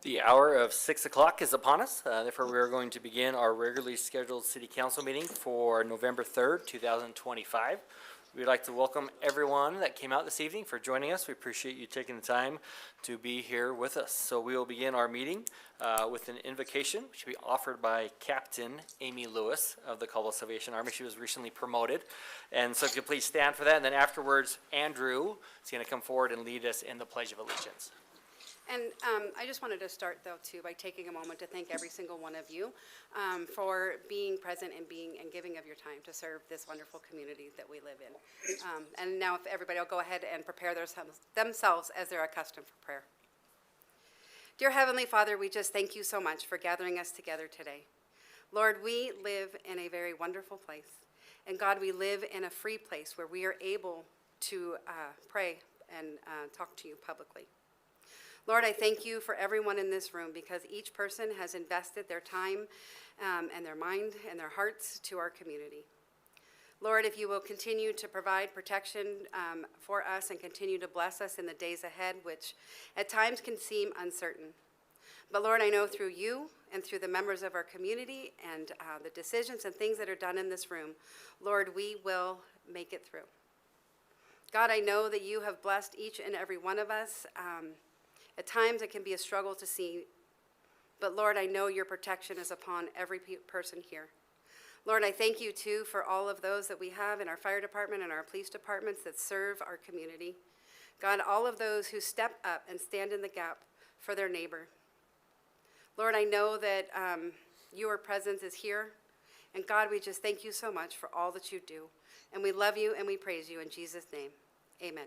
The hour of 6 o'clock is upon us. Therefore, we are going to begin our regularly scheduled City Council meeting for November 3rd, 2025. We'd like to welcome everyone that came out this evening for joining us. We appreciate you taking the time to be here with us. So we will begin our meeting with an invocation, which will be offered by Captain Amy Lewis of the Caldwell Salvation Army. She was recently promoted. And so if you please stand for that. And then afterwards, Andrew is going to come forward and lead us in the Pledge of Allegiance. And I just wanted to start, though, too, by taking a moment to thank every single one of you for being present and giving of your time to serve this wonderful community that we live in. And now, if everybody will go ahead and prepare themselves as they're accustomed for prayer. Dear Heavenly Father, we just thank you so much for gathering us together today. Lord, we live in a very wonderful place. And God, we live in a free place where we are able to pray and talk to you publicly. Lord, I thank you for everyone in this room because each person has invested their time and their mind and their hearts to our community. Lord, if you will continue to provide protection for us and continue to bless us in the days ahead, which at times can seem uncertain. But Lord, I know through you and through the members of our community and the decisions and things that are done in this room, Lord, we will make it through. God, I know that you have blessed each and every one of us. At times it can be a struggle to see, but Lord, I know your protection is upon every person here. Lord, I thank you too for all of those that we have in our fire department and our police departments that serve our community. God, all of those who step up and stand in the gap for their neighbor. Lord, I know that your presence is here, and God, we just thank you so much for all that you do, and we love you and we praise you in Jesus' name. Amen.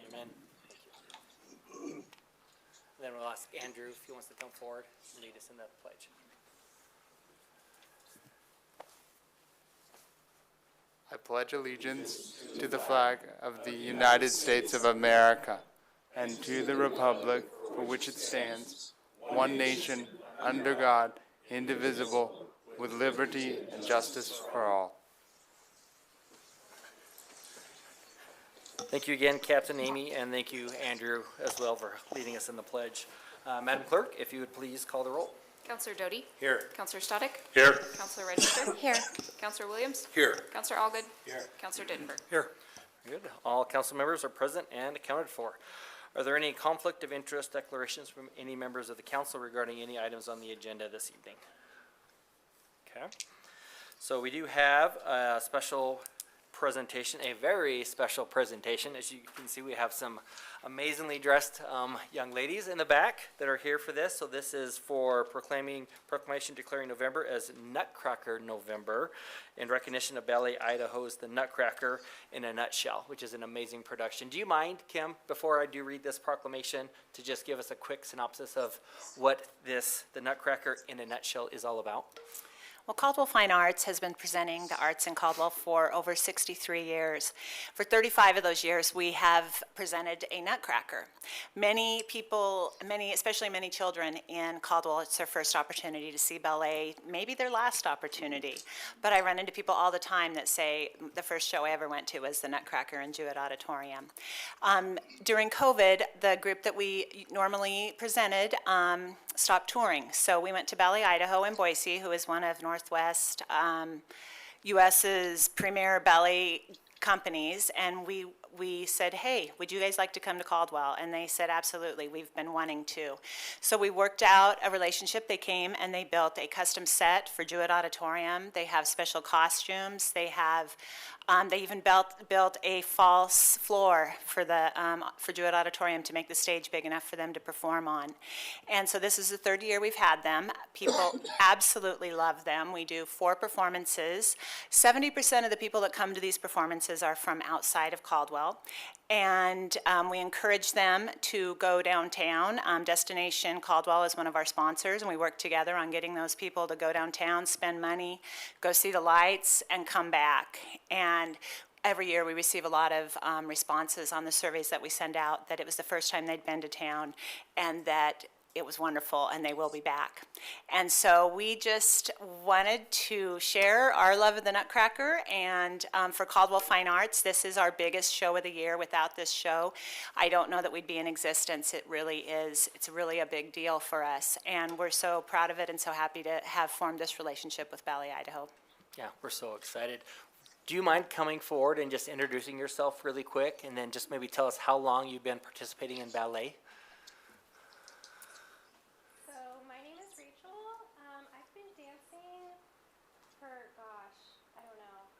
Amen. Thank you. Then we'll ask Andrew if he wants to come forward and lead us in the pledge. I pledge allegiance to the flag of the United States of America and to the republic for which it stands, one nation, under God, indivisible, with liberty and justice for all. Thank you again, Captain Amy, and thank you, Andrew, as well, for leading us in the pledge. Madam Clerk, if you would please call the roll. Councillor Doty? Here. Councillor Static? Here. Councillor Register? Here. Councillor Williams? Here. Councillor Allgood? Here. Councillor Dittenberg? Here. Good. All council members are present and accounted for. Are there any conflict of interest declarations from any members of the council regarding any items on the agenda this evening? Okay. So we do have a special presentation, a very special presentation. As you can see, we have some amazingly dressed young ladies in the back that are here for this. So this is for proclamation declaring November as Nutcracker November in recognition of Ballet Idaho's The Nutcracker in a Nutshell, which is an amazing production. Do you mind, Kim, before I do read this proclamation, to just give us a quick synopsis of what The Nutcracker in a Nutshell is all about? Well, Caldwell Fine Arts has been presenting the arts in Caldwell for over 63 years. For 35 of those years, we have presented a Nutcracker. Many people, especially many children in Caldwell, it's their first opportunity to see ballet, maybe their last opportunity. But I run into people all the time that say the first show I ever went to was the Nutcracker in Jewett Auditorium. During COVID, the group that we normally presented stopped touring. So we went to Ballet Idaho in Boise, who is one of Northwest US's premier ballet companies, and we said, hey, would you guys like to come to Caldwell? And they said, absolutely, we've been wanting to. So we worked out a relationship. They came and they built a custom set for Jewett Auditorium. They have special costumes. They have, they even built a false floor for Jewett Auditorium to make the stage big enough for them to perform on. And so this is the third year we've had them. People absolutely love them. We do 4 performances. 70% of the people that come to these performances are from outside of Caldwell. And we encourage them to go downtown. Destination Caldwell is one of our sponsors, and we work together on getting those people to go downtown, spend money, go see the lights, and come back. And every year we receive a lot of responses on the surveys that we send out that it was the first time they'd been to town, and that it was wonderful, and they will be back. And so we just wanted to share our love of the Nutcracker, and for Caldwell Fine Arts, this is our biggest show of the year. Without this show, I don't know that we'd be in existence. It really is. It's really a big deal for us, and we're so proud of it and so happy to have formed this relationship with Ballet Idaho. Yeah, we're so excited. Do you mind coming forward and just introducing yourself really quick, and then just maybe tell us how long you've been participating in ballet? So my name is Rachel. I've been dancing for, gosh, I don't know,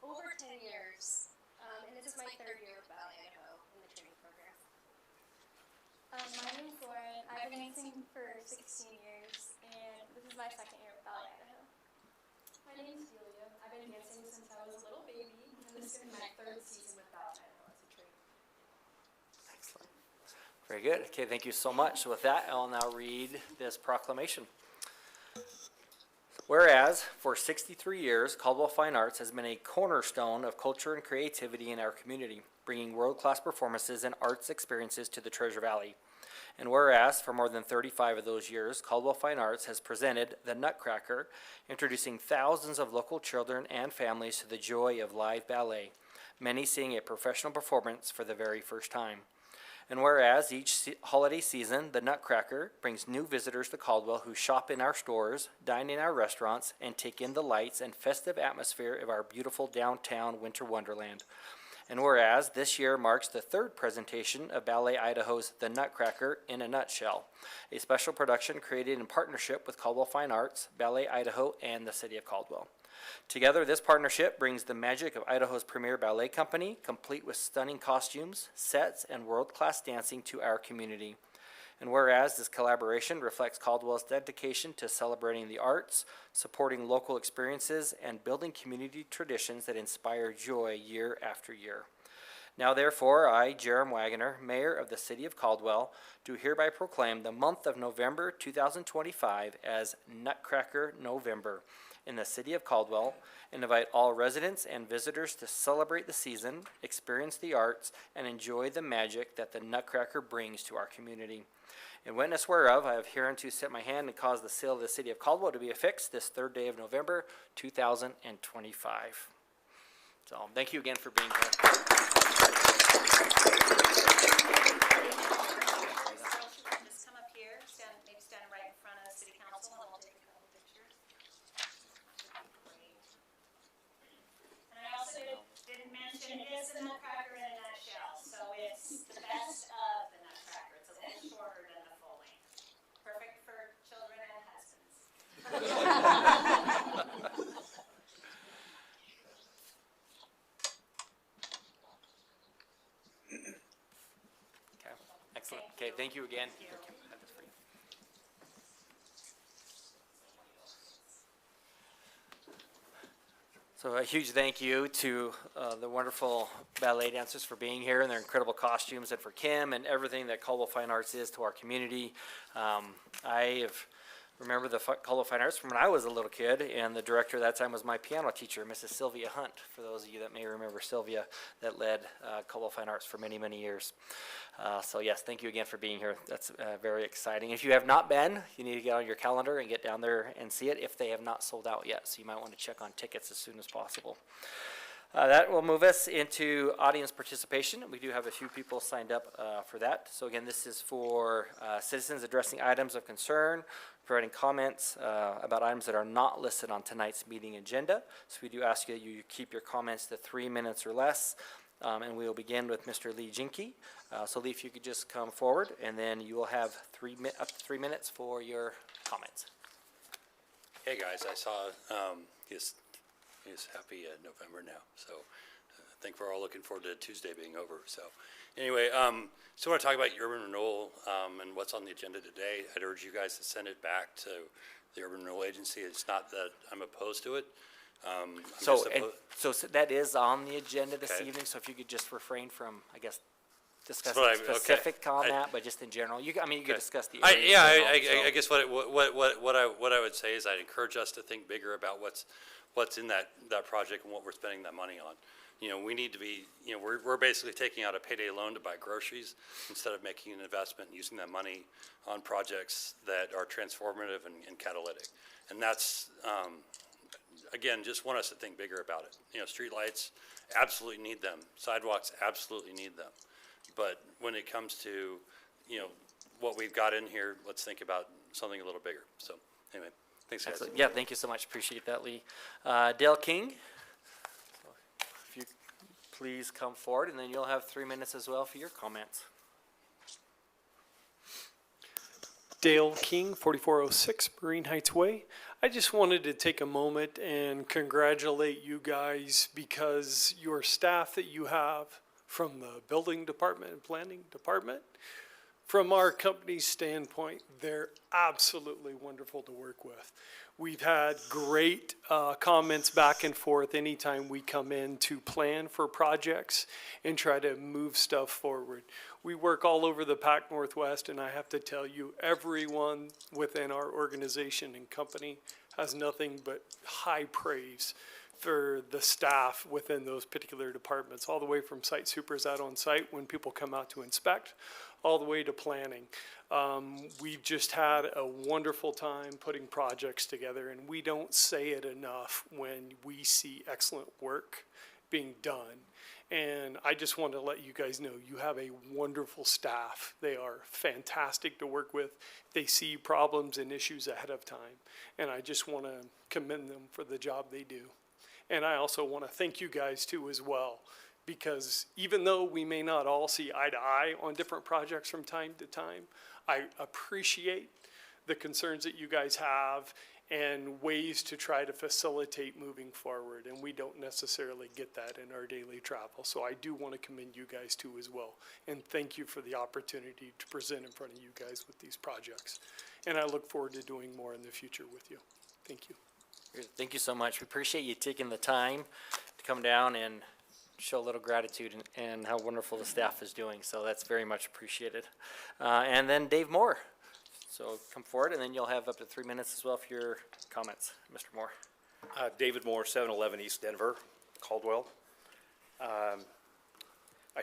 over 10 years. And this is my third year of Ballet Idaho in the training program. My name is Lauren. I've been dancing for 16 years, and this is my second year of Ballet Idaho. My name is Julia. I've been dancing since I was a little baby, and this is my third season with Ballet Idaho as a trainer. Excellent. Very good. Okay, thank you so much. So with that, I'll now read this proclamation. Whereas, for 63 years, Caldwell Fine Arts has been a cornerstone of culture and creativity in our community, bringing world-class performances and arts experiences to the Treasure Valley. And whereas, for more than 35 of those years, Caldwell Fine Arts has presented the Nutcracker, introducing thousands of local children and families to the joy of live ballet, many seeing a professional performance for the very first time. And whereas each holiday season, the Nutcracker brings new visitors to Caldwell who shop in our stores, dine in our restaurants, and take in the lights and festive atmosphere of our beautiful downtown winter wonderland. And whereas this year marks the third presentation of Ballet Idaho's The Nutcracker in a Nutshell, a special production created in partnership with Caldwell Fine Arts, Ballet Idaho, and the City of Caldwell. Together, this partnership brings the magic of Idaho's premier ballet company, complete with stunning costumes, sets, and world-class dancing to our community. And whereas this collaboration reflects Caldwell's dedication to celebrating the arts, supporting local experiences, and building community traditions that inspire joy year after year. Now therefore, I, Jerem Wagoner, Mayor of the City of Caldwell, do hereby proclaim the month of November 2025 as Nutcracker November in the City of Caldwell, and invite all residents and visitors to celebrate the season, experience the arts, and enjoy the magic that the Nutcracker brings to our community. In witness whereof, I have hereunto set my hand and caused the seal of the City of Caldwell to be affixed this third day of November 2025. So, thank you again for being here. Just come up here, maybe stand right in front of the City Council, and we'll take a couple pictures. And I also didn't mention, it is the Nutcracker in a nutshell, so it's the best of the Nutcracker. It's a little shorter than the full length. Perfect for children and husbands. Okay, excellent. Okay, thank you again. Thank you. I have this for you. So a huge thank you to the wonderful ballet dancers for being here and their incredible costumes, and for Kim and everything that Caldwell Fine Arts is to our community. I have remember the Caldwell Fine Arts from when I was a little kid, and the director at that time was my piano teacher, Mrs. Sylvia Hunt, for those of you that may remember Sylvia, that led Caldwell Fine Arts for many, many years. So yes, thank you again for being here. That's very exciting. If you have not been, you need to get on your calendar and get down there and see it if they have not sold out yet. So you might want to check on tickets as soon as possible. That will move us into audience participation. We do have a few people signed up for that. So again, this is for citizens addressing items of concern, providing comments about items that are not listed on tonight's meeting agenda. So we do ask you that you keep your comments to 3 minutes or less. And we will begin with Mr. Lee Jinke. So Lee, if you could just come forward, and then you will have up to 3 minutes for your comments. Hey guys, I saw he's happy November now, so I think we're all looking forward to Tuesday being over. So anyway, so I want to talk about urban renewal and what's on the agenda today. I'd urge you guys to send it back to the Urban Renewal Agency. It's not that I'm opposed to it. So that is on the agenda this Okay. evening, so if you could just refrain from, I guess, That's discussing what I- okay. specific on I- that, but just in general. You could discuss the I area in general, guess what I would say is I'd encourage us to think bigger about what's in that project and what we're spending that money on. You know, we need to be, you know, we're basically taking out a payday loan to buy groceries instead of making an investment and using that money on projects that are transformative and catalytic. And that's, again, just want us to think bigger about it. You know, streetlights, absolutely need them. Sidewalks, absolutely need them. But when it comes to, you know, what we've got in here, let's think about something a little bigger. So anyway, thanks, guys. Excellent. Yeah, thank you so much. Appreciate that, Lee. Dale King, if you please come forward, and then you'll have 3 minutes as well for your comments. Dale King, 4406 Marine Heights Way. I just wanted to take a moment and congratulate you guys because your staff that you have from the building department and planning department, from our company's standpoint, they're absolutely wonderful to work with. We've had great comments back and forth anytime we come in to plan for projects and try to move stuff forward. We work all over the Pac Northwest, and I have to tell you, everyone within our organization and company has nothing but high praise for the staff within those particular departments, all the way from site supers out on site when people come out to inspect, all the way to planning. We've just had a wonderful time putting projects together, and we don't say it enough when we see excellent work being done. And I just want to let you guys know you have a wonderful staff. They are fantastic to work with. They see problems and issues ahead of time. And I just want to commend them for the job they do. And I also want to thank you guys too as well, because even though we may not all see eye to eye on different projects from time to time, I appreciate the concerns that you guys have and ways to try to facilitate moving forward. And we don't necessarily get that in our daily travel. So I do want to commend you guys too as well. And thank you for the opportunity to present in front of you guys with these projects. And I look forward to doing more in the future with you. Thank you. Thank you so much. We appreciate you taking the time to come down and show a little gratitude and how wonderful the staff is doing. So that's very much appreciated. And then Dave Moore. So come forward, and then you'll have up to 3 minutes as well for your comments. Mr. Moore. David Moore, 711 East Denver, Caldwell. I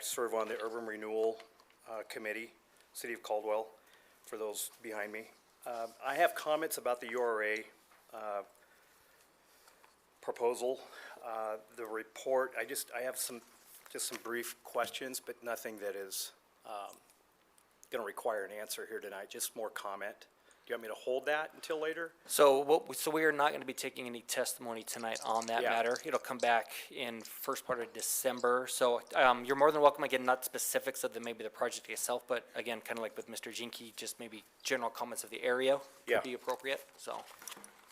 serve on the Urban Renewal Committee, City of Caldwell, for those behind me. I have comments about the URA proposal. The report, I have some brief questions, but nothing that is going to require an answer here tonight, just more comment. Do you want me to hold that until later? So we are not going to be taking any testimony tonight on that Yeah. matter. It'll come back in first part of December. So you're more than welcome, again, not specifics of maybe the project itself, but again, kind of like with Mr. Jinky, just maybe general comments of the area Yeah. could be appropriate, so.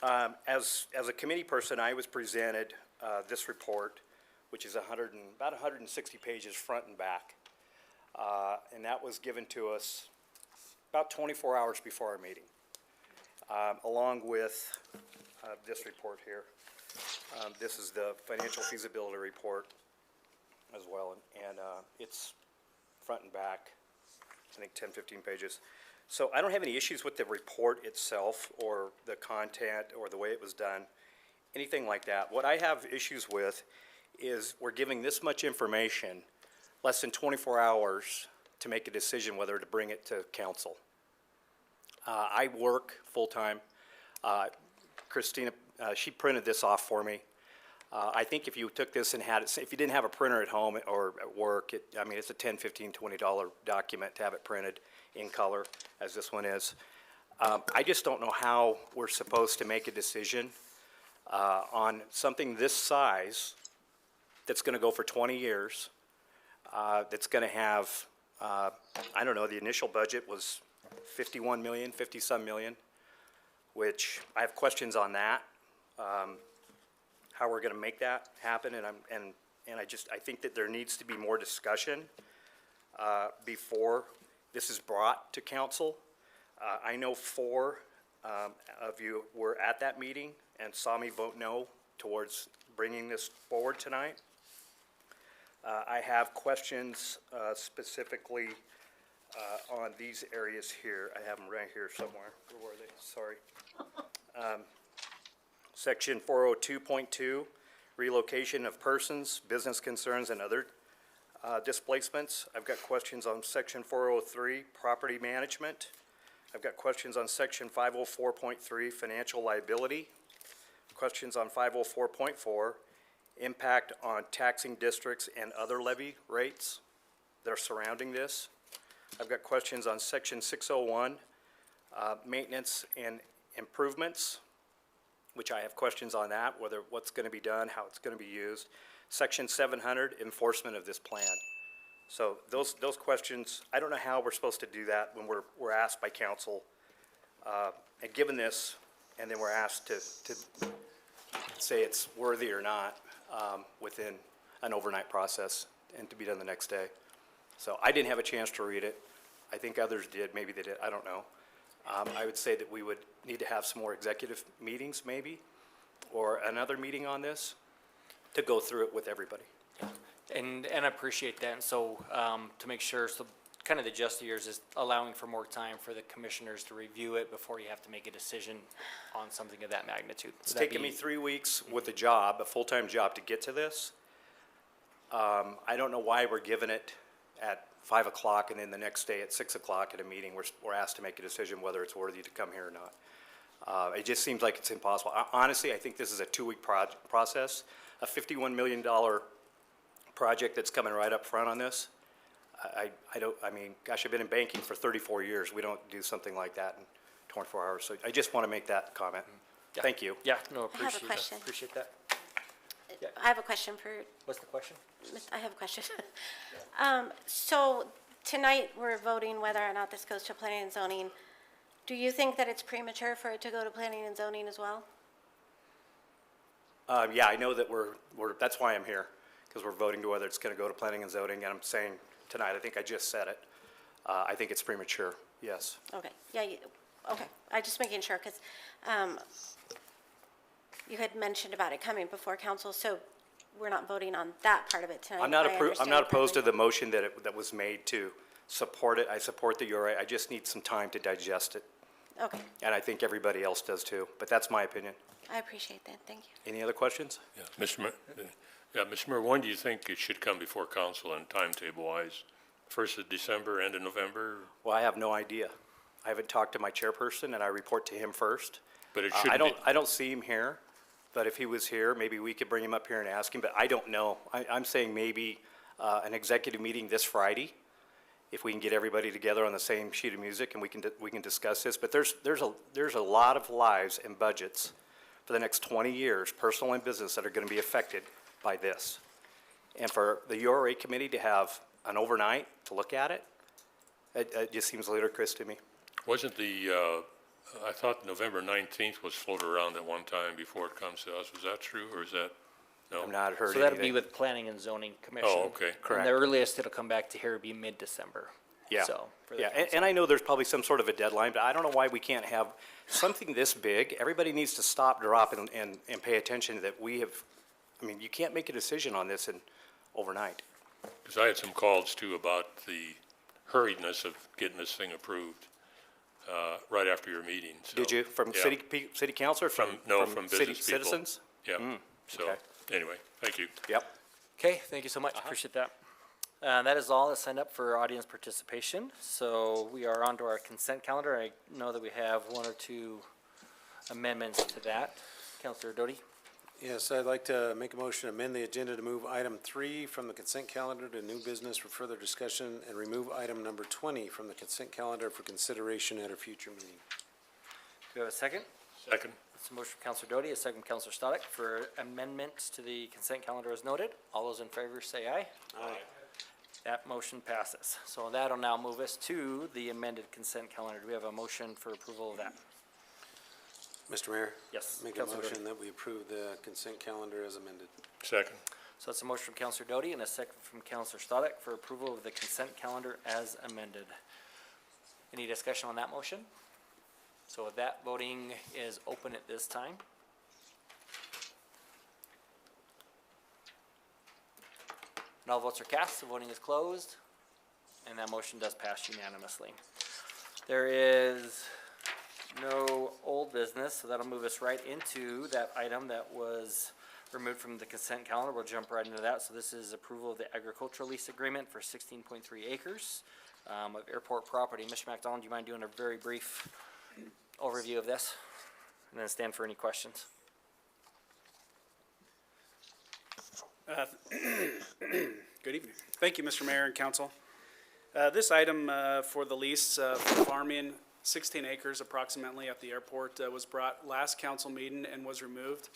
As a committee person, I was presented this report, which is about 160 pages front and back. And that was given to us about 24 hours before our meeting, along with this report here. This is the financial feasibility report as well, and it's front and back, I think 10, 15 pages. So I don't have any issues with the report itself or the content or the way it was done, anything like that. What I have issues with is we're giving this much information, less than 24 hours to make a decision whether to bring it to council. I work full-time. Christina, she printed this off for me. I think if you took this and had it, if you didn't have a printer at home or at work, it's a $10, $15, $20 document to have it printed in color, as this one is. I just don't know how we're supposed to make a decision on something this size that's going to go for 20 years, that's going to have, I don't know, the initial budget was 51 million, 50-some million, which I have questions on that, how we're going to make that happen, and I think that there needs to be more discussion before this is brought to council. I know 4 of you were at that meeting and saw me vote no towards bringing this forward tonight. I have questions specifically on these areas here. I have them right here somewhere. Where were they? Sorry. Section 402.2, relocation of persons, business concerns, and other displacements. I've got questions on Section 403, property management. I've got questions on Section 504.3, financial liability. Questions on 504.4, impact on taxing districts and other levy rates that are surrounding this. I've got questions on Section 601, maintenance and improvements, which I have questions on that, whether what's going to be done, how it's going to be used. Section 700, enforcement of this plan. So those questions, I don't know how we're supposed to do that when we're asked by council, and given this, and then we're asked to say it's worthy or not within an overnight process and to be done the next day. So I didn't have a chance to read it. I think others did, maybe they did, I don't know. I would say that we would need to have some more executive meetings maybe, or another meeting on this to go through it with everybody. And I appreciate that. And so, to make sure, so kind of the gist of yours is allowing for more time for the commissioners to review it before you have to make a decision on something of that magnitude. It's taken me 3 weeks with a job, a full-time job, to get to this. I don't know why we're given it at 5 o'clock and then the next day at 6 o'clock at a meeting, we're asked to make a decision whether it's worthy to come here or not. It just seems like it's impossible. Honestly, I think this is a 2-week process. A $51 million project that's coming right up front on this. I mean, gosh, I've been in banking for 34 years. We don't do something like that in 24 hours. So I just want to make that comment. Yeah. Thank you. Yeah, no, I have a appreciate that. question. Appreciate that. I have a question for, What's the question? I have a question. So tonight, we're voting whether or not this goes to planning and zoning. Do you think that it's premature for it to go to planning and zoning as well? Yeah, I know that that's why I'm here, because we're voting to whether it's going to go to planning and zoning, and I'm saying tonight, I think I just said it. I think it's premature, yes. Okay, yeah, okay, I'm just making sure, because you had mentioned about it coming before council, so we're not voting on that part of it tonight. I'm not if I understand opposed to correctly. the motion that was made to support it. I support the URA. I just need some time to digest it, Okay, and I think everybody else does too, but that's my opinion. I appreciate that, thank you. Any other questions? Yeah, Mr. Mayor, when do you think it should come before council and timetable-wise? 1st of December, end of November? Well, I have no idea. I haven't talked to my chairperson, and I report to him first. But it I shouldn't be, I don't see him here, but if he was here, maybe we could bring him up here and ask him, but I don't know. I'm saying maybe an executive meeting this Friday, if we can get everybody together on the same sheet of music and we can discuss this. But there's a lot of lives and budgets for the next 20 years, personal and business, that are going to be affected by this. And for the URA committee to have an overnight to look at it, it just seems ludicrous to me. wasn't I thought November 19th was floated around at one time before it comes to us. Was that true, or is that, no? I've not heard So that'll be anything. with planning and zoning commission. Oh, okay. Correct. And the earliest it'll come back to here would be mid-December. Yeah, So, for the yeah, council. and I know there's probably some sort of a deadline, but I don't know why we can't have something this big. Everybody needs to stop, drop, and pay attention that we have, I mean, you can't make a decision on this overnight. Because I had some calls too about the hurriedness of getting this thing approved right after your meeting. So, Did you, from yeah. city council or from? From city business people. citizens? Yeah, so, okay. anyway, thank you. Yep. Okay, thank you so much. Appreciate that. That is all that's signed up for audience participation. So we are on to our consent calendar. I know that we have 1 or 2 amendments to that. Councilor Doty? Yes, I'd like to make a motion to amend the agenda to move item 3 from the consent calendar to new business for further discussion and remove item number 20 from the consent calendar for consideration at a future meeting. Do we have a second? Second. It's a motion from Councilor Doty, a second from Councilor Stoddard for amendments to the consent calendar as noted. All those in favor say aye. Aye. That motion passes. So that'll now move us to the amended consent calendar. Do we have a motion for approval of that? Mr. Mayor? Yes, Make a Councilor motion that we approve the consent calendar as amended. Second. So it's a motion from Councilor Doty and a second from Councilor Stoddard for approval of the consent calendar as amended. Any discussion on that motion? So with that, voting is open at this time. And all votes are cast, the voting is closed, and that motion does pass unanimously. There is no old business, so that'll move us right into that item that was removed from the consent calendar. We'll jump right into that. So this is approval of the agricultural lease agreement for 16.3 acres of airport property. Mr. McDonald, do you mind doing a very brief overview of this? And then stand for any questions. Good evening. Thank you, Mr. Mayor and Council. This item for the lease for farming 16 acres approximately at the airport was brought last council meeting and was removed.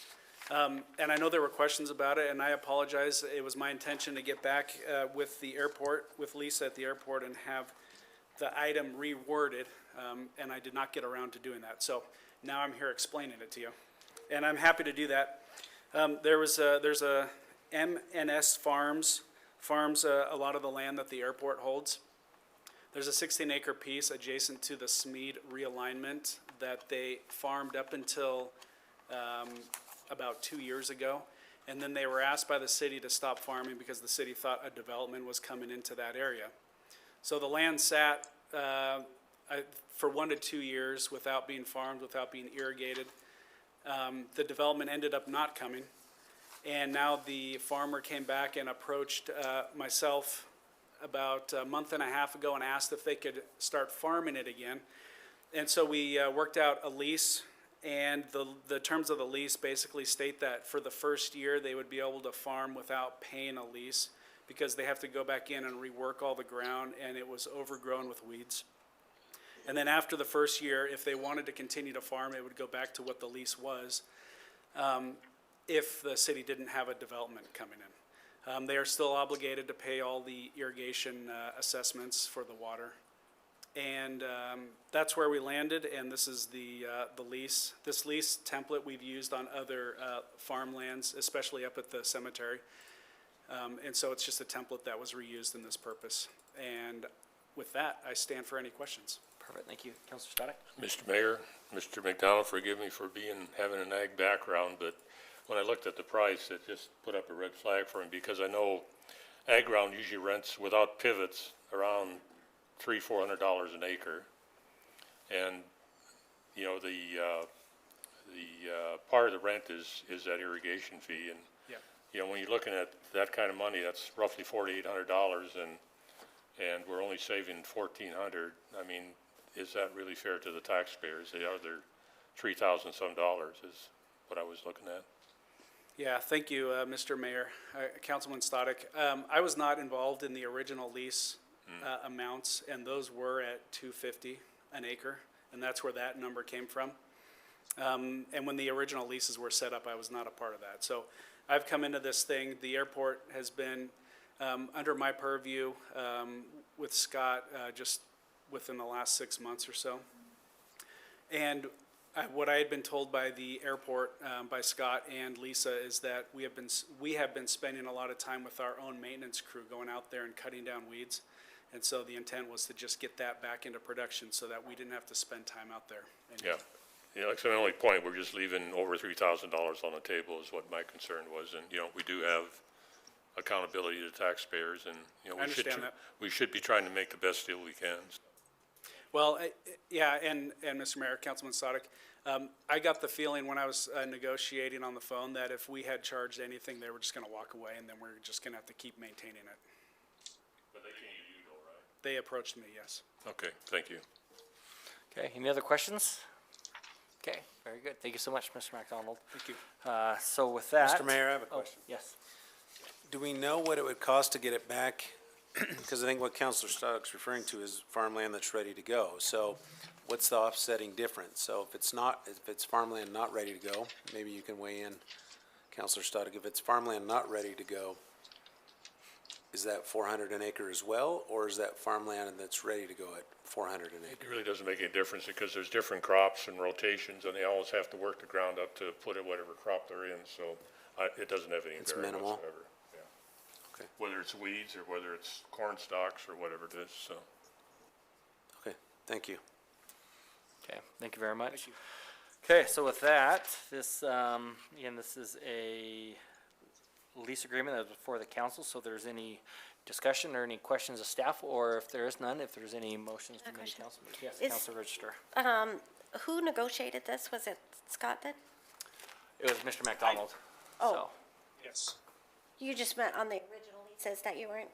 And I know there were questions about it, and I apologize. It was my intention to get back with the airport, with Lisa at the airport, and have the item reworded, and I did not get around to doing that. So now I'm here explaining it to you, and I'm happy to do that. There's a M&S farms a lot of the land that the airport holds. There's a 16-acre piece adjacent to the Smead realignment that they farmed up until about 2 years ago. And then they were asked by the city to stop farming because the city thought a development was coming into that area. So the land sat for 1 to 2 years without being farmed, without being irrigated. The development ended up not coming. And now the farmer came back and approached myself about a month and a half ago and asked if they could start farming it again. And so we worked out a lease, and the terms of the lease basically state that for the first year they would be able to farm without paying a lease because they have to go back in and rework all the ground, and it was overgrown with weeds. And then after the first year, if they wanted to continue to farm, it would go back to what the lease was. If the city didn't have a development coming in. They are still obligated to pay all the irrigation assessments for the water. And that's where we landed, and this is the lease. This lease template we've used on other farmlands, especially up at the cemetery. And so it's just a template that was reused in this purpose. And with that, I stand for any questions. Perfect, thank you. Councilor Static? Mr. Mayor, Mr. McDonald, forgive me for having an ag background, but when I looked at the price, it just put up a red flag for me because I know ag ground usually rents without pivots around $300-400 an acre. And, you know, the part of the rent is that irrigation fee. And, Yeah. you know, when you're looking at that kind of money, that's roughly $4,800 and we're only saving $1,400. I mean, is that really fair to the taxpayers? The other $3,000 some is what I was looking at. Yeah, thank you, Mr. Mayor, Councilman Stoddard. I was not involved in the original lease amounts, and those were at $250 an acre, and that's where that number came from. And when the original leases were set up, I was not a part of that. So I've come into this thing. The airport has been under my purview with Scott just within the last 6 months or so. And what I had been told by the airport, by Scott and Lisa, is that we have been spending a lot of time with our own maintenance crew going out there and cutting down weeds. And so the intent was to just get that back into production so that we didn't have to spend time out there anymore. Yeah, like I said, my only point, we're just leaving over $3,000 on the table is what my concern was. And, you know, we do have accountability to taxpayers and, you know, I understand that. we should be trying to make the best deal we can. Well, yeah, and Mr. Mayor, Councilman Sadek, I got the feeling when I was negotiating on the phone that if we had charged anything, they were just gonna walk away and then we're just gonna have to keep maintaining it. But they came to you though, right? They approached me, yes. Okay, thank you. Okay, any other questions? Okay, very good. Thank you so much, Mr. McDonald. Thank you. So with that. Mr. Mayor, I have a Oh, question. yes. Do we know what it would cost to get it back? Because I think what Councilor Stoddard's referring to is farmland that's ready to go. So what's the offsetting difference? So if it's farmland not ready to go, maybe you can weigh in, Councilor Stoddard. If it's farmland not ready to go, is that 400 an acre as well, or is that farmland that's ready to go at 400 an acre? It really doesn't make any difference because there's different crops and rotations and they always have to work the ground up to put in whatever crop they're in. So it doesn't have any It's bearing minimal? whatsoever. Yeah. Okay. Whether it's weeds or whether it's corn stalks or whatever it is, so. Okay, thank you. Okay, thank you very much. Okay, so with that, this, again, this is a lease agreement that was before the council, so if there's any discussion or any questions of staff, or if there is none, if there's any motions from any question. council members. Yes, Is- Council Register. Who negotiated this? Was it Scott did? It was Mr. McDonald. Oh. So, Yes. You just meant on the original leases that you weren't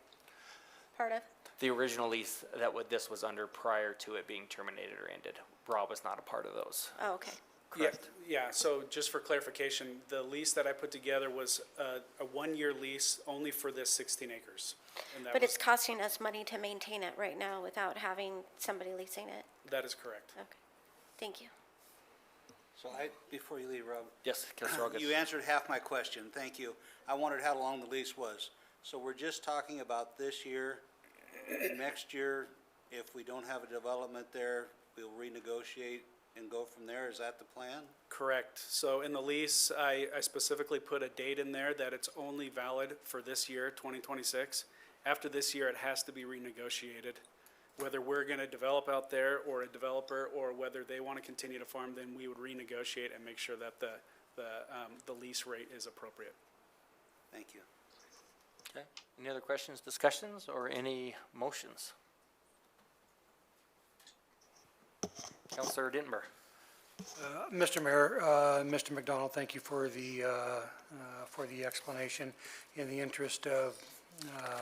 part of? the original lease that this was under prior to it being terminated or ended, Rob was not a part of those. Oh, okay. Correct. Yeah, so just for clarification, the lease that I put together was a one-year lease only for this 16 acres. And that But was, it's costing us money to maintain it right now without having somebody leasing it? that is correct. Okay. Thank you. So before you leave, Rob, Yes, Councilor Elgin. you answered half my question, thank you. I wondered how long the lease was. So we're just talking about this year, next year, if we don't have a development there, we'll renegotiate and go from there, is that the plan? Correct. So in the lease, I specifically put a date in there that it's only valid for this year, 2026. After this year, it has to be renegotiated. Whether we're going to develop out there or a developer, or whether they want to continue to farm, then we would renegotiate and make sure that the lease rate is appropriate. Thank you. Okay. Any other questions, discussions, or any motions? Councilor Dittenber. Mr. Mayor, Mr. McDonald, thank you for the explanation. In the interest of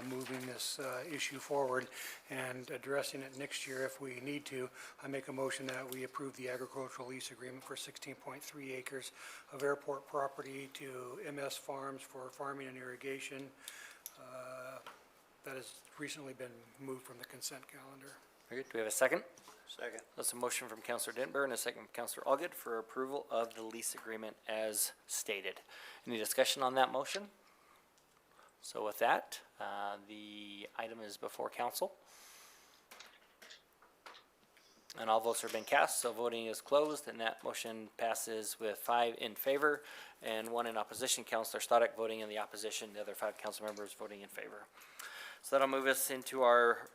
moving this issue forward and addressing it next year if we need to, I make a motion that we approve the agricultural lease agreement for 16.3 acres of airport property to MS Farms for farming and irrigation. That has recently been moved from the consent calendar. Very good. Do we have a second? Second. That's a motion from Councilor Dittenber and a second from Councilor Elgin for approval of the lease agreement as stated. Any discussion on that motion? So with that, the item is before council. And all votes have been cast, so voting is closed, and that motion passes with 5 in favor and 1 in opposition. Councilor Stoddard voting in the opposition, the other 5 council members voting in favor. So that'll move us into our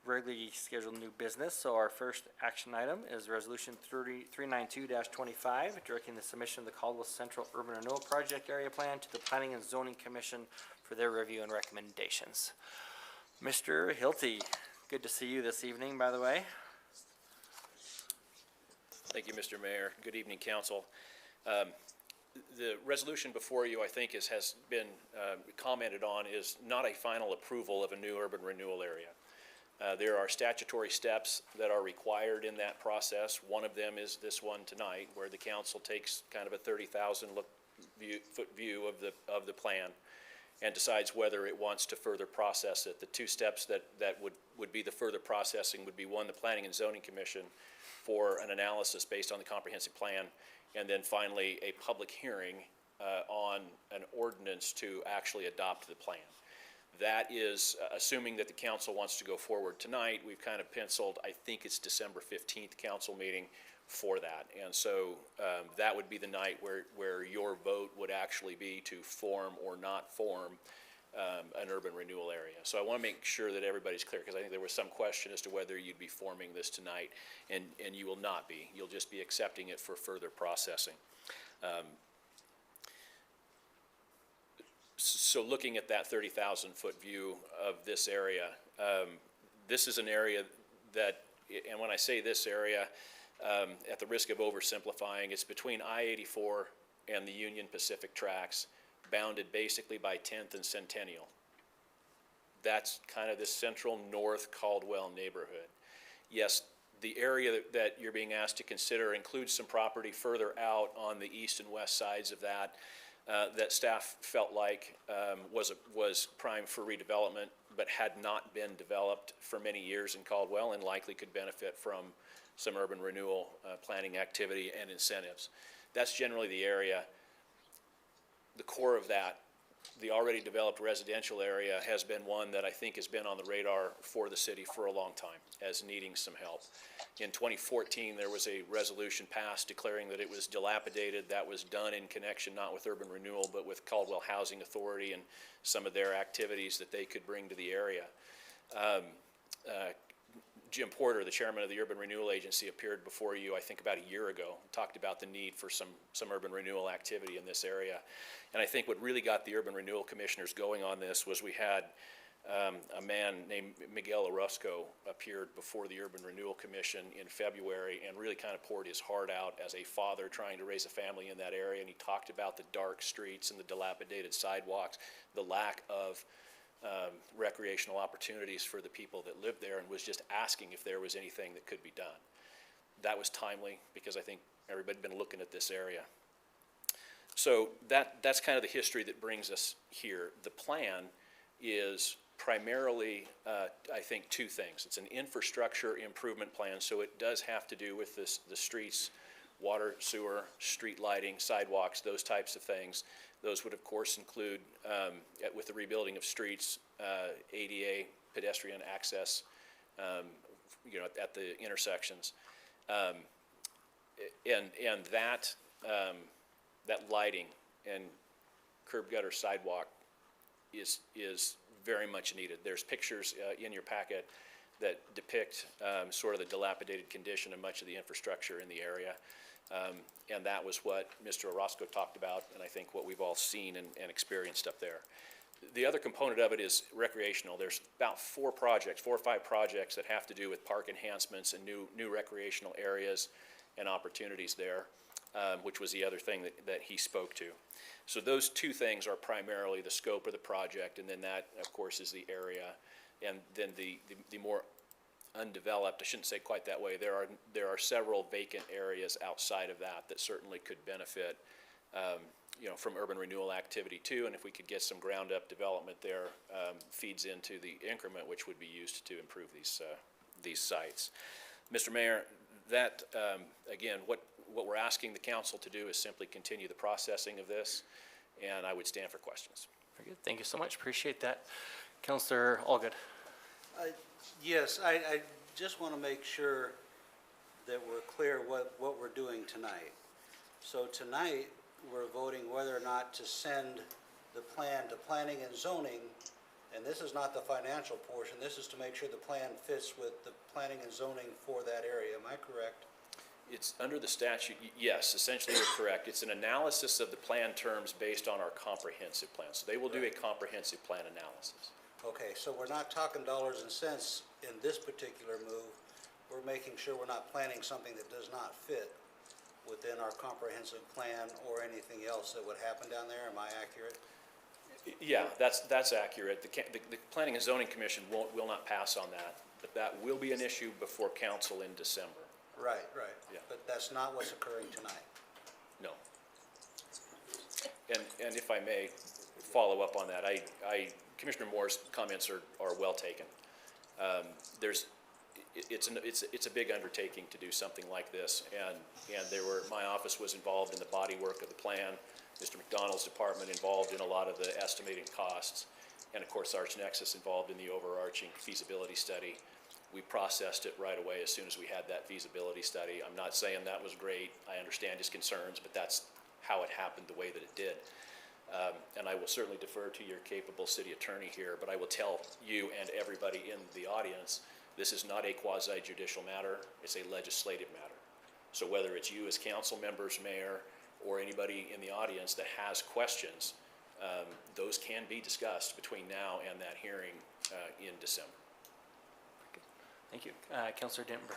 regularly scheduled new business. So our first action item is Resolution 392-25, directing the submission of the Caldwell Central Urban Renewal Project Area Plan to the Planning and Zoning Commission for their review and recommendations. Mr. Hilty, good to see you this evening, by the way. Thank you, Mr. Mayor. Good evening, council. The resolution before you, I think, has been commented on, is not a final approval of a new urban renewal area. There are statutory steps that are required in that process. One of them is this one tonight, where the council takes kind of a 30,000-foot view of the plan and decides whether it wants to further process it. The two steps that would be the further processing would be, one, the Planning and Zoning Commission for an analysis based on the comprehensive plan, and then finally a public hearing on an ordinance to actually adopt the plan. That is, assuming that the council wants to go forward tonight, we've kind of penciled, I think it's December 15th council meeting for that. And so that would be the night where your vote would actually be to form or not form an urban renewal area. So I want to make sure that everybody's clear, because I think there was some question as to whether you'd be forming this tonight, and you will not be. You'll just be accepting it for further processing. So looking at that 30,000-foot view of this area, this is an area that, and when I say this area, at the risk of oversimplifying, it's between I-84 and the Union Pacific tracks, bounded basically by 10th and Centennial. That's kind of the central north Caldwell neighborhood. Yes, the area that you're being asked to consider includes some property further out on the east and west sides of that, that staff felt like was prime for redevelopment, but had not been developed for many years in Caldwell and likely could benefit from some urban renewal planning activity and incentives. That's generally the area. The core of that, the already developed residential area, has been one that I think has been on the radar for the city for a long time as needing some help. In 2014, there was a resolution passed declaring that it was dilapidated. That was done in connection not with urban renewal, but with Caldwell Housing Authority and some of their activities that they could bring to the area. Jim Porter, the chairman of the Urban Renewal Agency, appeared before you, I think about a year ago, talked about the need for some urban renewal activity in this area. And I think what really got the urban renewal commissioners going on this was we had a man named Miguel Orozco appeared before the Urban Renewal Commission in February and really kind of poured his heart out as a father trying to raise a family in that area. And he talked about the dark streets and the dilapidated sidewalks, the lack of recreational opportunities for the people that lived there, and was just asking if there was anything that could be done. That was timely because I think everybody had been looking at this area. So that's kind of the history that brings us here. The plan is primarily, I think, two things. It's an infrastructure improvement plan, so it does have to do with the streets, water, sewer, street lighting, sidewalks, those types of things. Those would, of course, include, with the rebuilding of streets, ADA, pedestrian access, at the intersections. And that lighting and curb gutter sidewalk is very much needed. There's pictures in your packet that depict sort of the dilapidated condition of much of the infrastructure in the area. And that was what Mr. Orozco talked about, and I think what we've all seen and experienced up there. The other component of it is recreational. There's about 4 or 5 projects that have to do with park enhancements and new recreational areas and opportunities there, which was the other thing that he spoke to. So those 2 things are primarily the scope of the project, and then that, of course, is the area. And then the more undeveloped, I shouldn't say quite that way, there are several vacant areas outside of that certainly could benefit from urban renewal activity too, and if we could get some ground up development there, feeds into the increment which would be used to improve these sites. Mr. Mayor, that again, what we're asking the council to do is simply continue the processing of this, and I would stand for questions. Very good. Thank you so much. Appreciate that. Councillor Allgood. Yes, I just want to make sure that we're clear what we're doing tonight. So tonight, we're voting whether or not to send the plan to planning and zoning, and this is not the financial portion. This is to make sure the plan fits with the planning and zoning for that area. Am I correct? It's under the statute, yes, essentially you're correct. It's an analysis of the plan terms based on our comprehensive plan. So they will do a comprehensive plan analysis. Okay, so we're not talking dollars and cents in this particular move. We're making sure we're not planning something that does not fit within our comprehensive plan or anything else that would happen down there. Am I accurate? Yeah, that's accurate. The Planning and Zoning Commission will not pass on that, but that will be an issue before council in December. Right. Yeah. But that's not what's occurring tonight. No. And if I may follow up on that, Commissioner Moore's comments are well taken. It's a big undertaking to do something like this, and my office was involved in the body work of the plan. Mr. McDonald's department involved in a lot of the estimating costs, and of course ArchNexus involved in the overarching feasibility study. We processed it right away as soon as we had that feasibility study. I'm not saying that was great. I understand his concerns, but that's how it happened the way that it did. And I will certainly defer to your capable city attorney here, but I will tell you and everybody in the audience, this is not a quasi-judicial matter, it's a legislative matter. So whether it's you as council members, mayor, or anybody in the audience that has questions, those can be discussed between now and that hearing in December. Thank you. Councillor Denver.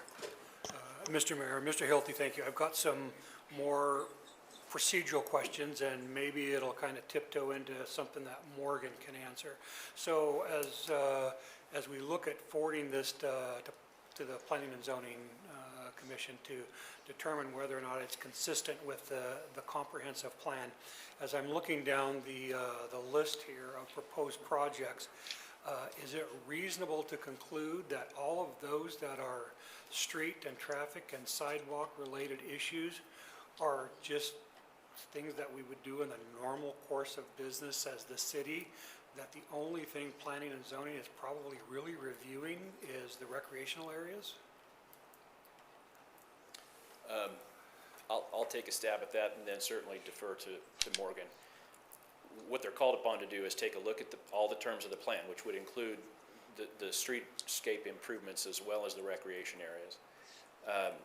Mr. Mayor, Mr. Hilty, thank you. I've got some more procedural questions, and maybe it'll kind of tiptoe into something that Morgan can answer. So as we look at forwarding this to the Planning and Zoning Commission to determine whether or not it's consistent with the comprehensive plan, as I'm looking down the list here of proposed projects, is it reasonable to conclude that all of those that are street and traffic and sidewalk related issues are just things that we would do in the normal course of business as the city, that the only thing planning and zoning is probably really reviewing is the recreational areas? I'll take a stab at that and then certainly defer to Morgan. What they're called upon to do is take a look at all the terms of the plan, which would include the streetscape improvements as well as the recreation areas.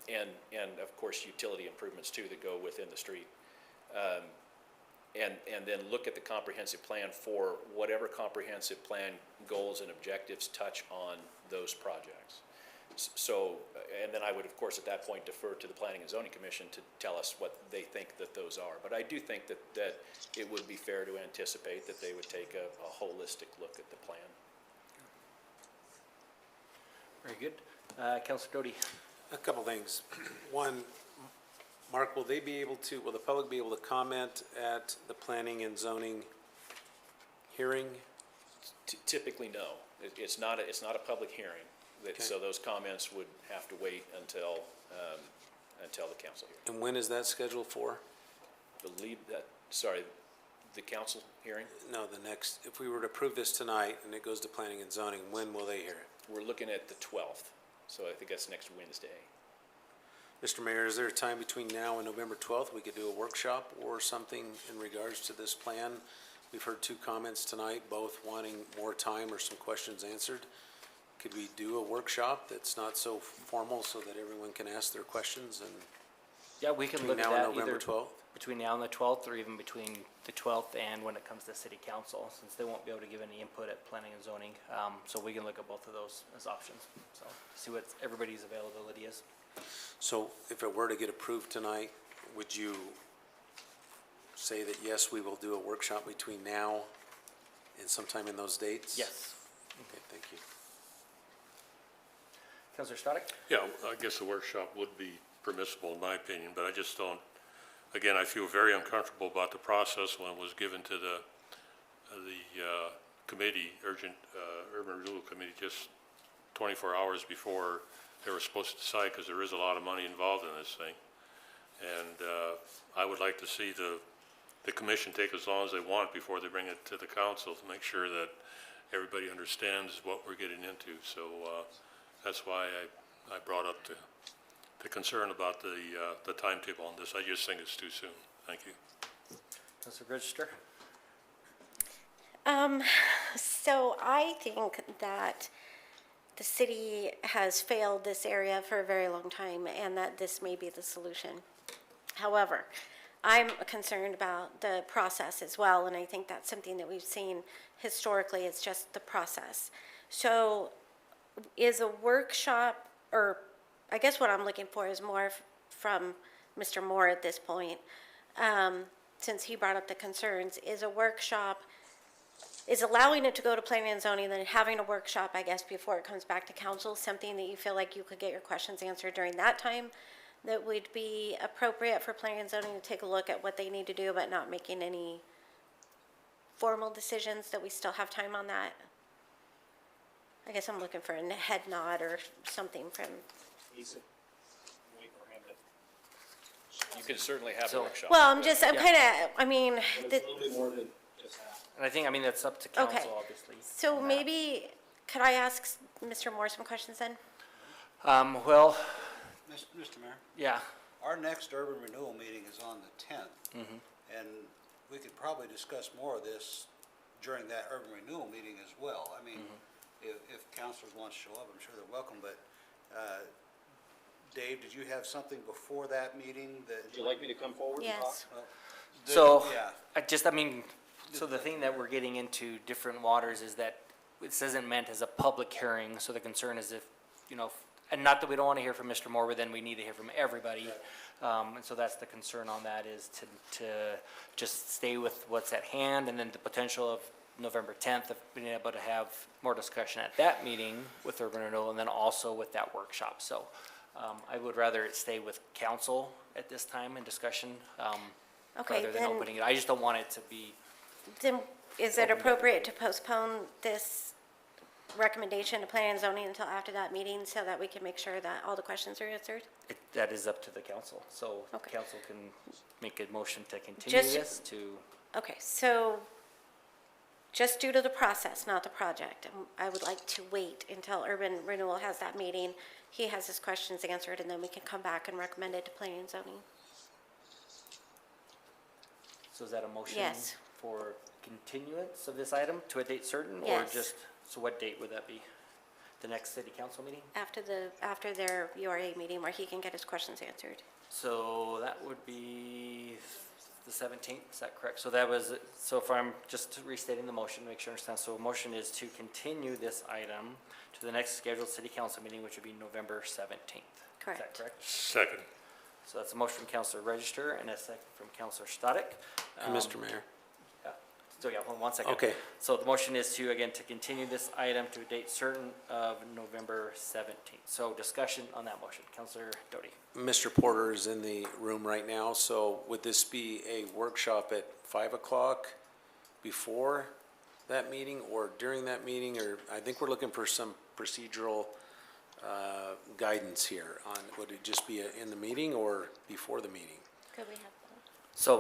And of course, utility improvements too that go within the street. And then look at the comprehensive plan for whatever comprehensive plan goals and objectives touch on those projects. So, and then I would, of course, at that point defer to the Planning and Zoning Commission to tell us what they think that those are. But I do think that it would be fair to anticipate that they would take a holistic look at the plan. Very good. Councilor Doty. A couple things. One, Mark, will the public be able to comment at the planning and zoning hearing? Typically, no. It's not a public hearing. So those comments would have to wait until the council hearing. And when is that scheduled for? The council hearing? No, if we were to approve this tonight and it goes to planning and zoning, when will they hear it? We're looking at the 12th, so I think that's next Wednesday. Mr. Mayor, is there a time between now and November 12th we could do a workshop or something in regards to this plan? We've heard two comments tonight, both wanting more time or some questions answered. Could we do a workshop that's not so formal so that everyone can ask their questions and Yeah, we can between look at now and that November either 12th? between now and the 12th, or even between the 12th and when it comes to city council, since they won't be able to give any input at planning and zoning. So we can look at both of those as options, so see what everybody's availability is. So if it were to get approved tonight, would you say that, yes, we will do a workshop between now and sometime in those dates? Yes. Okay, thank you. Councilor Stoddick? Yeah, I guess a workshop would be permissible in my opinion, but I just don't, again, I feel very uncomfortable about the process when it was given to the committee, Urban Renewal Committee, just 24 hours before they were supposed to decide, because there is a lot of money involved in this thing. And I would like to see the commission take as long as they want before they bring it to the council to make sure that everybody understands what we're getting into. So that's why I brought up the concern about the timetable on this. I just think it's too soon. Thank you. Councilor Register? So I think that the city has failed this area for a very long time and that this may be the solution. However, I'm concerned about the process as well, and I think that's something that we've seen historically, it's just the process. So is a workshop, or I guess what I'm looking for is more from Mr. Moore at this point, since he brought up the concerns, is a workshop, is allowing it to go to planning and zoning, then having a workshop, I guess, before it comes back to council, something that you feel like you could get your questions answered during that time, that would be appropriate for planning and zoning to take a look at what they need to do, but not making any formal decisions, that we still have time on that? I guess I'm looking for a head nod or something from, You can certainly have a workshop. well, I'm kind of, I mean, And I think, that's up to Okay. council, obviously. so maybe, could I ask Mr. Moore some questions then? Well, Mr. Mayor, yeah, our next urban renewal meeting is on the 10th. And we could probably discuss more of this during that urban renewal meeting as well. I mean, if councilors want to show up, I'm sure they're welcome, but, Dave, did you have something before that meeting that? Would you like me to come forward? Yes. so, Yeah. so the thing that we're getting into different waters is that this isn't meant as a public hearing, so the concern is if, and not that we don't want to hear from Mr. Moore, but then we need to hear from everybody. And so that's the concern on that, is to just stay with what's at hand, and then the potential of November 10th of being able to have more discussion at that meeting with urban renewal, and then also with that workshop. So I would rather it stay with council at this time in discussion, Okay, rather than then, opening it. I just don't want it to be, then is it appropriate to postpone this recommendation to planning and zoning until after that meeting so that we can make sure that all the questions are answered? that is up to the council. So Okay. council can make a motion to continue Just- this to, Okay, so just due to the process, not the project, I would like to wait until urban renewal has that meeting. He has his questions answered, and then we can come back and recommend it to planning and zoning. so is that a motion? Yes. For continuance of this item to a date certain? Or Yes. just, so what date would that be? The next city council meeting? after their URA meeting where he can get his questions answered. So that would be the 17th, is that correct? So that was, so if I'm just restating the motion, make sure I understand. So motion is to continue this item to the next scheduled city council meeting, which would be November 17th. Is that Correct. correct? Second. So that's a motion from Counselor Register and a second from Counselor Static. Mr. Mayor. So yeah, hold on 1 second. Okay. So the motion is to, again, to continue this item to a date certain of November 17th. So discussion on that motion. Counselor Doty. Mr. Porter is in the room right now, so would this be a workshop at 5 o'clock before that meeting or during that meeting? Or I think we're looking for some procedural guidance here on, would it just be in the meeting or before the meeting? Could we have So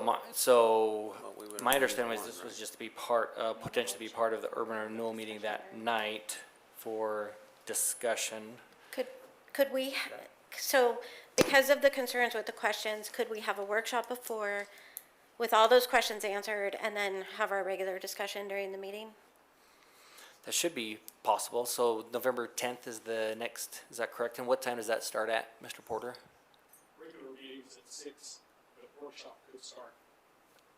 we would my only understanding was one, this was right? just to be potentially be part of the urban renewal meeting that night for discussion. Could we, so because of the concerns with the questions, could we have a workshop before with all those questions answered and then have our regular discussion during the meeting? That should be possible. So November 10th is the next, is that correct? And what time does that start at, Mr. Porter? Regular meetings at 6, the workshop could start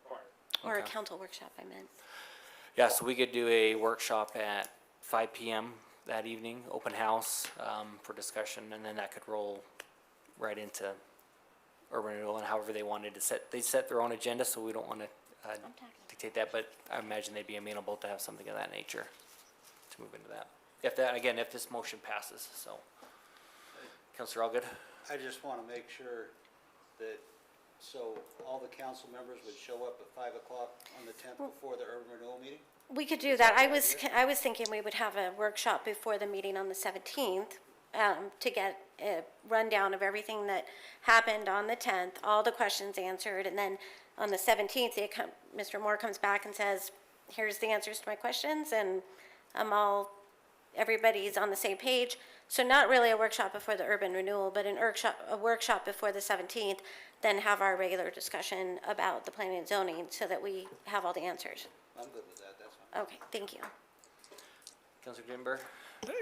prior. Or a Okay. council workshop, I meant. Yeah, so we could do a workshop at 5 PM that evening, open house for discussion, and then that could roll right into urban renewal and however they wanted to they set their own agenda, so we don't want to dictate that, but I imagine they'd be amenable to have something of that nature to move into that. If this motion passes, so. Counselor Allgood? I just want to make sure that, so all the council members would show up at 5 o'clock on the 10th before the urban renewal meeting? We could do that. I was thinking we would have a workshop before the meeting on the 17th to get a rundown of everything that happened on the 10th, all the questions answered, and then on the 17th, Mr. Moore comes back and says, here's the answers to my questions, and everybody's on the same page. So not really a workshop before the urban renewal, but a workshop before the 17th, then have our regular discussion about the planning and zoning so that we have all the answers. I'm good with that, that's fine. Okay, thank you. Counselor Grimber?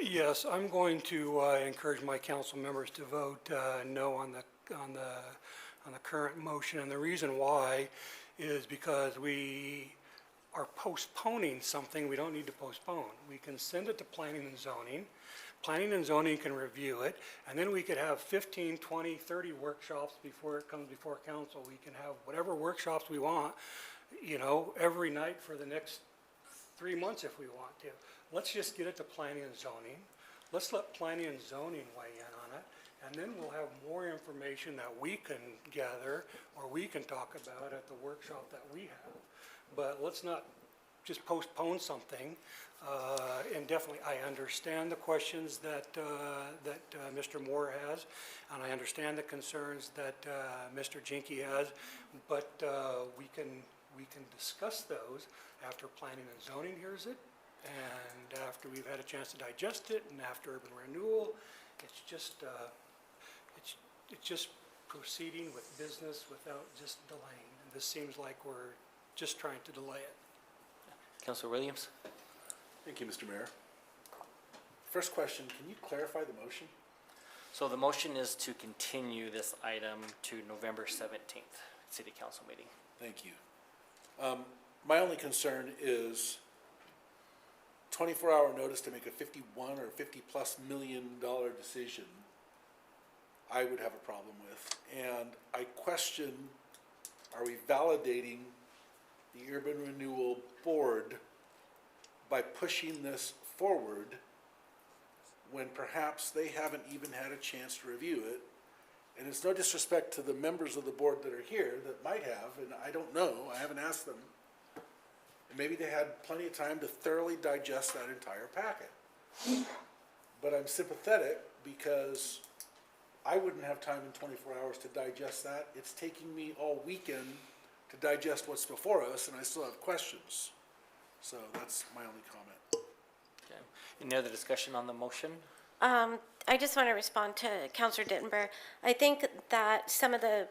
Yes, I'm going to encourage my council members to vote no on the current motion. And the reason why is because we are postponing something we don't need to postpone. We can send it to planning and zoning. Planning and zoning can review it, and then we could have 15, 20, 30 workshops before it comes before council. We can have whatever workshops we want, every night for the next 3 months if we want to. Let's just get it to planning and zoning. Let's let planning and zoning weigh in on it, and then we'll have more information that we can gather or we can talk about at the workshop that we have. But let's not just postpone something indefinitely. I understand the questions that Mr. Moore has, and I understand the concerns that Mr. Jinky has, but we can discuss those after planning and zoning hears it, and after we've had a chance to digest it, and after urban renewal. It's just proceeding with business without just delaying. And this seems like we're just trying to delay it. Counselor Williams? Thank you, Mr. Mayor. First question, can you clarify the motion? So the motion is to continue this item to November 17th, city council meeting. Thank you. My only concern is 24-hour notice to make a $51 or $50+ million decision, I would have a problem with. And I question, are we validating the Urban Renewal Board by pushing this forward when perhaps they haven't even had a chance to review it? And it's no disrespect to the members of the board that are here that might have, and I don't know, I haven't asked them. And maybe they had plenty of time to thoroughly digest that entire packet. But I'm sympathetic because I wouldn't have time in 24 hours to digest that. It's taking me all weekend to digest what's before us, and I still have questions. So that's my only comment. Okay. Any other discussion on the motion? I just want to respond to Councilor Dittenberg. I think that some of the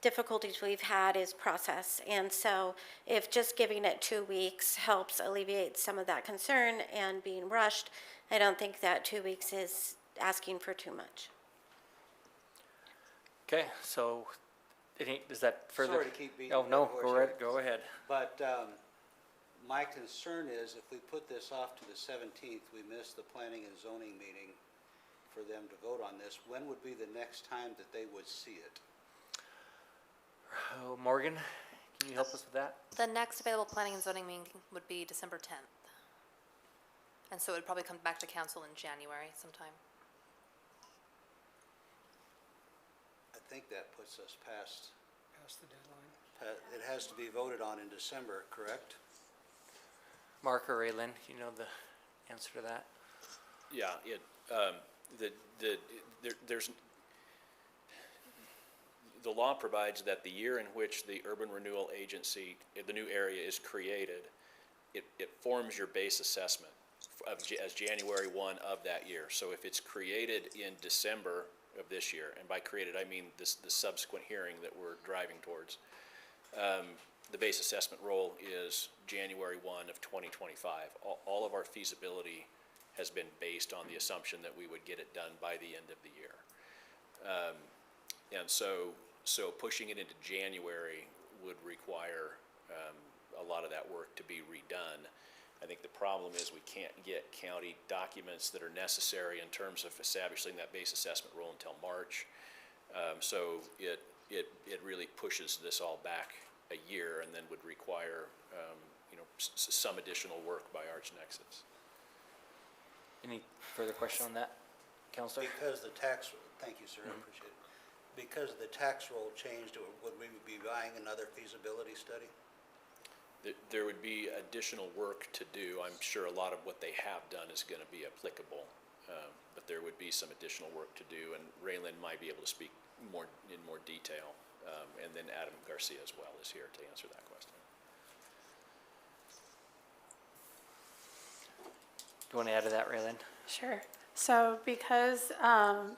difficulties we've had is process. And so if just giving it 2 weeks helps alleviate some of that concern and being rushed, I don't think that 2 weeks is asking for too much. Okay, so, is that further? Sorry to keep beating Oh, a no, dead horse go here. right, go ahead. But my concern is if we put this off to the 17th, we miss the planning and zoning meeting for them to vote on this. When would be the next time that they would see it? Oh, Morgan, can you help us with that? The next available planning and zoning meeting would be December 10th. And so it would probably come back to council in January sometime. I think that puts us past, Pass the deadline. it has to be voted on in December, correct? Mark or Raylan, you know the answer to that? Yeah, there's, the law provides that the year in which the Urban Renewal Agency, the new area is created, it forms your base assessment as January 1 of that year. So if it's created in December of this year, and by created I mean the subsequent hearing that we're driving towards, the base assessment roll is January 1 of 2025. All of our feasibility has been based on the assumption that we would get it done by the end of the year. And so pushing it into January would require a lot of that work to be redone. I think the problem is we can't get county documents that are necessary in terms of establishing that base assessment roll until March. So it really pushes this all back a year and then would require, some additional work by ArchNexus. Any further question on that, Counselor? Because the tax, thank you, sir, I appreciate it. Because the tax roll changed, would we be buying another feasibility study? There would be additional work to do. I'm sure a lot of what they have done is going to be applicable, but there would be some additional work to do, and Raylan might be able to speak in more detail, and then Adam Garcia as well is here to answer that question. Do you want to add to that, Raylan? Sure. So because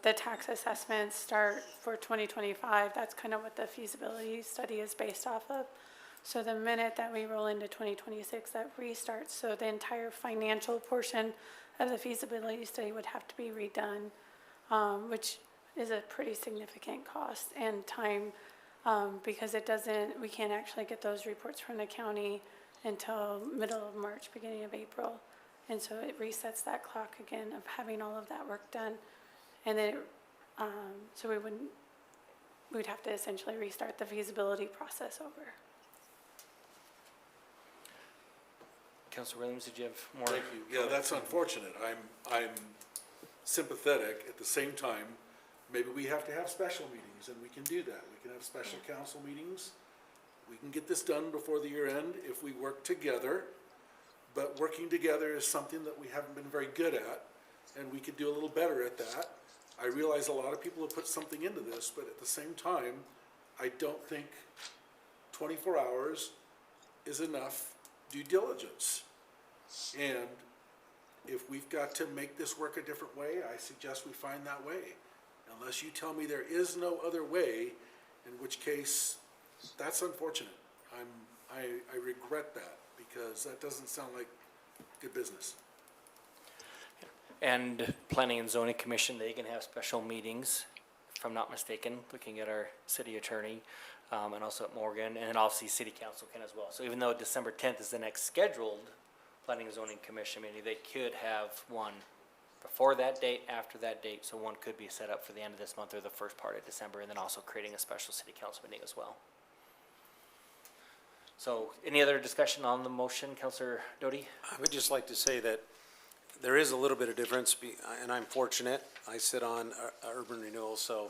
the tax assessments start for 2025, that's kind of what the feasibility study is based off of. So the minute that we roll into 2026, that restarts. So the entire financial portion of the feasibility study would have to be redone, which is a pretty significant cost and time, because we can't actually get those reports from the county until middle of March, beginning of April. And so it resets that clock again of having all of that work done. And then, so we'd have to essentially restart the feasibility process over. Councilor Williams, did you have more? Thank you. Yeah, that's unfortunate. I'm sympathetic. At the same time, maybe we have to have special meetings, and we can do that. We can have special council meetings. We can get this done before the year end if we work together. But working together is something that we haven't been very good at, and we could do a little better at that. I realize a lot of people have put something into this, but at the same time, I don't think 24 hours is enough due diligence. And if we've got to make this work a different way, I suggest we find that way. Unless you tell me there is no other way, in which case, that's unfortunate. I regret that, because that doesn't sound like good business. And Planning and Zoning Commission, they can have special meetings, if I'm not mistaken, looking at our city attorney, and also at Morgan, and then obviously City Council can as well. So even though December 10th is the next scheduled Planning and Zoning Commission meeting, they could have one before that date, after that date, so one could be set up for the end of this month or the first part of December, and then also creating a special City Council meeting as well. So any other discussion on the motion, Councilor Doty? I would just like to say that there is a little bit of difference, and I'm fortunate. I sit on Urban Renewal, so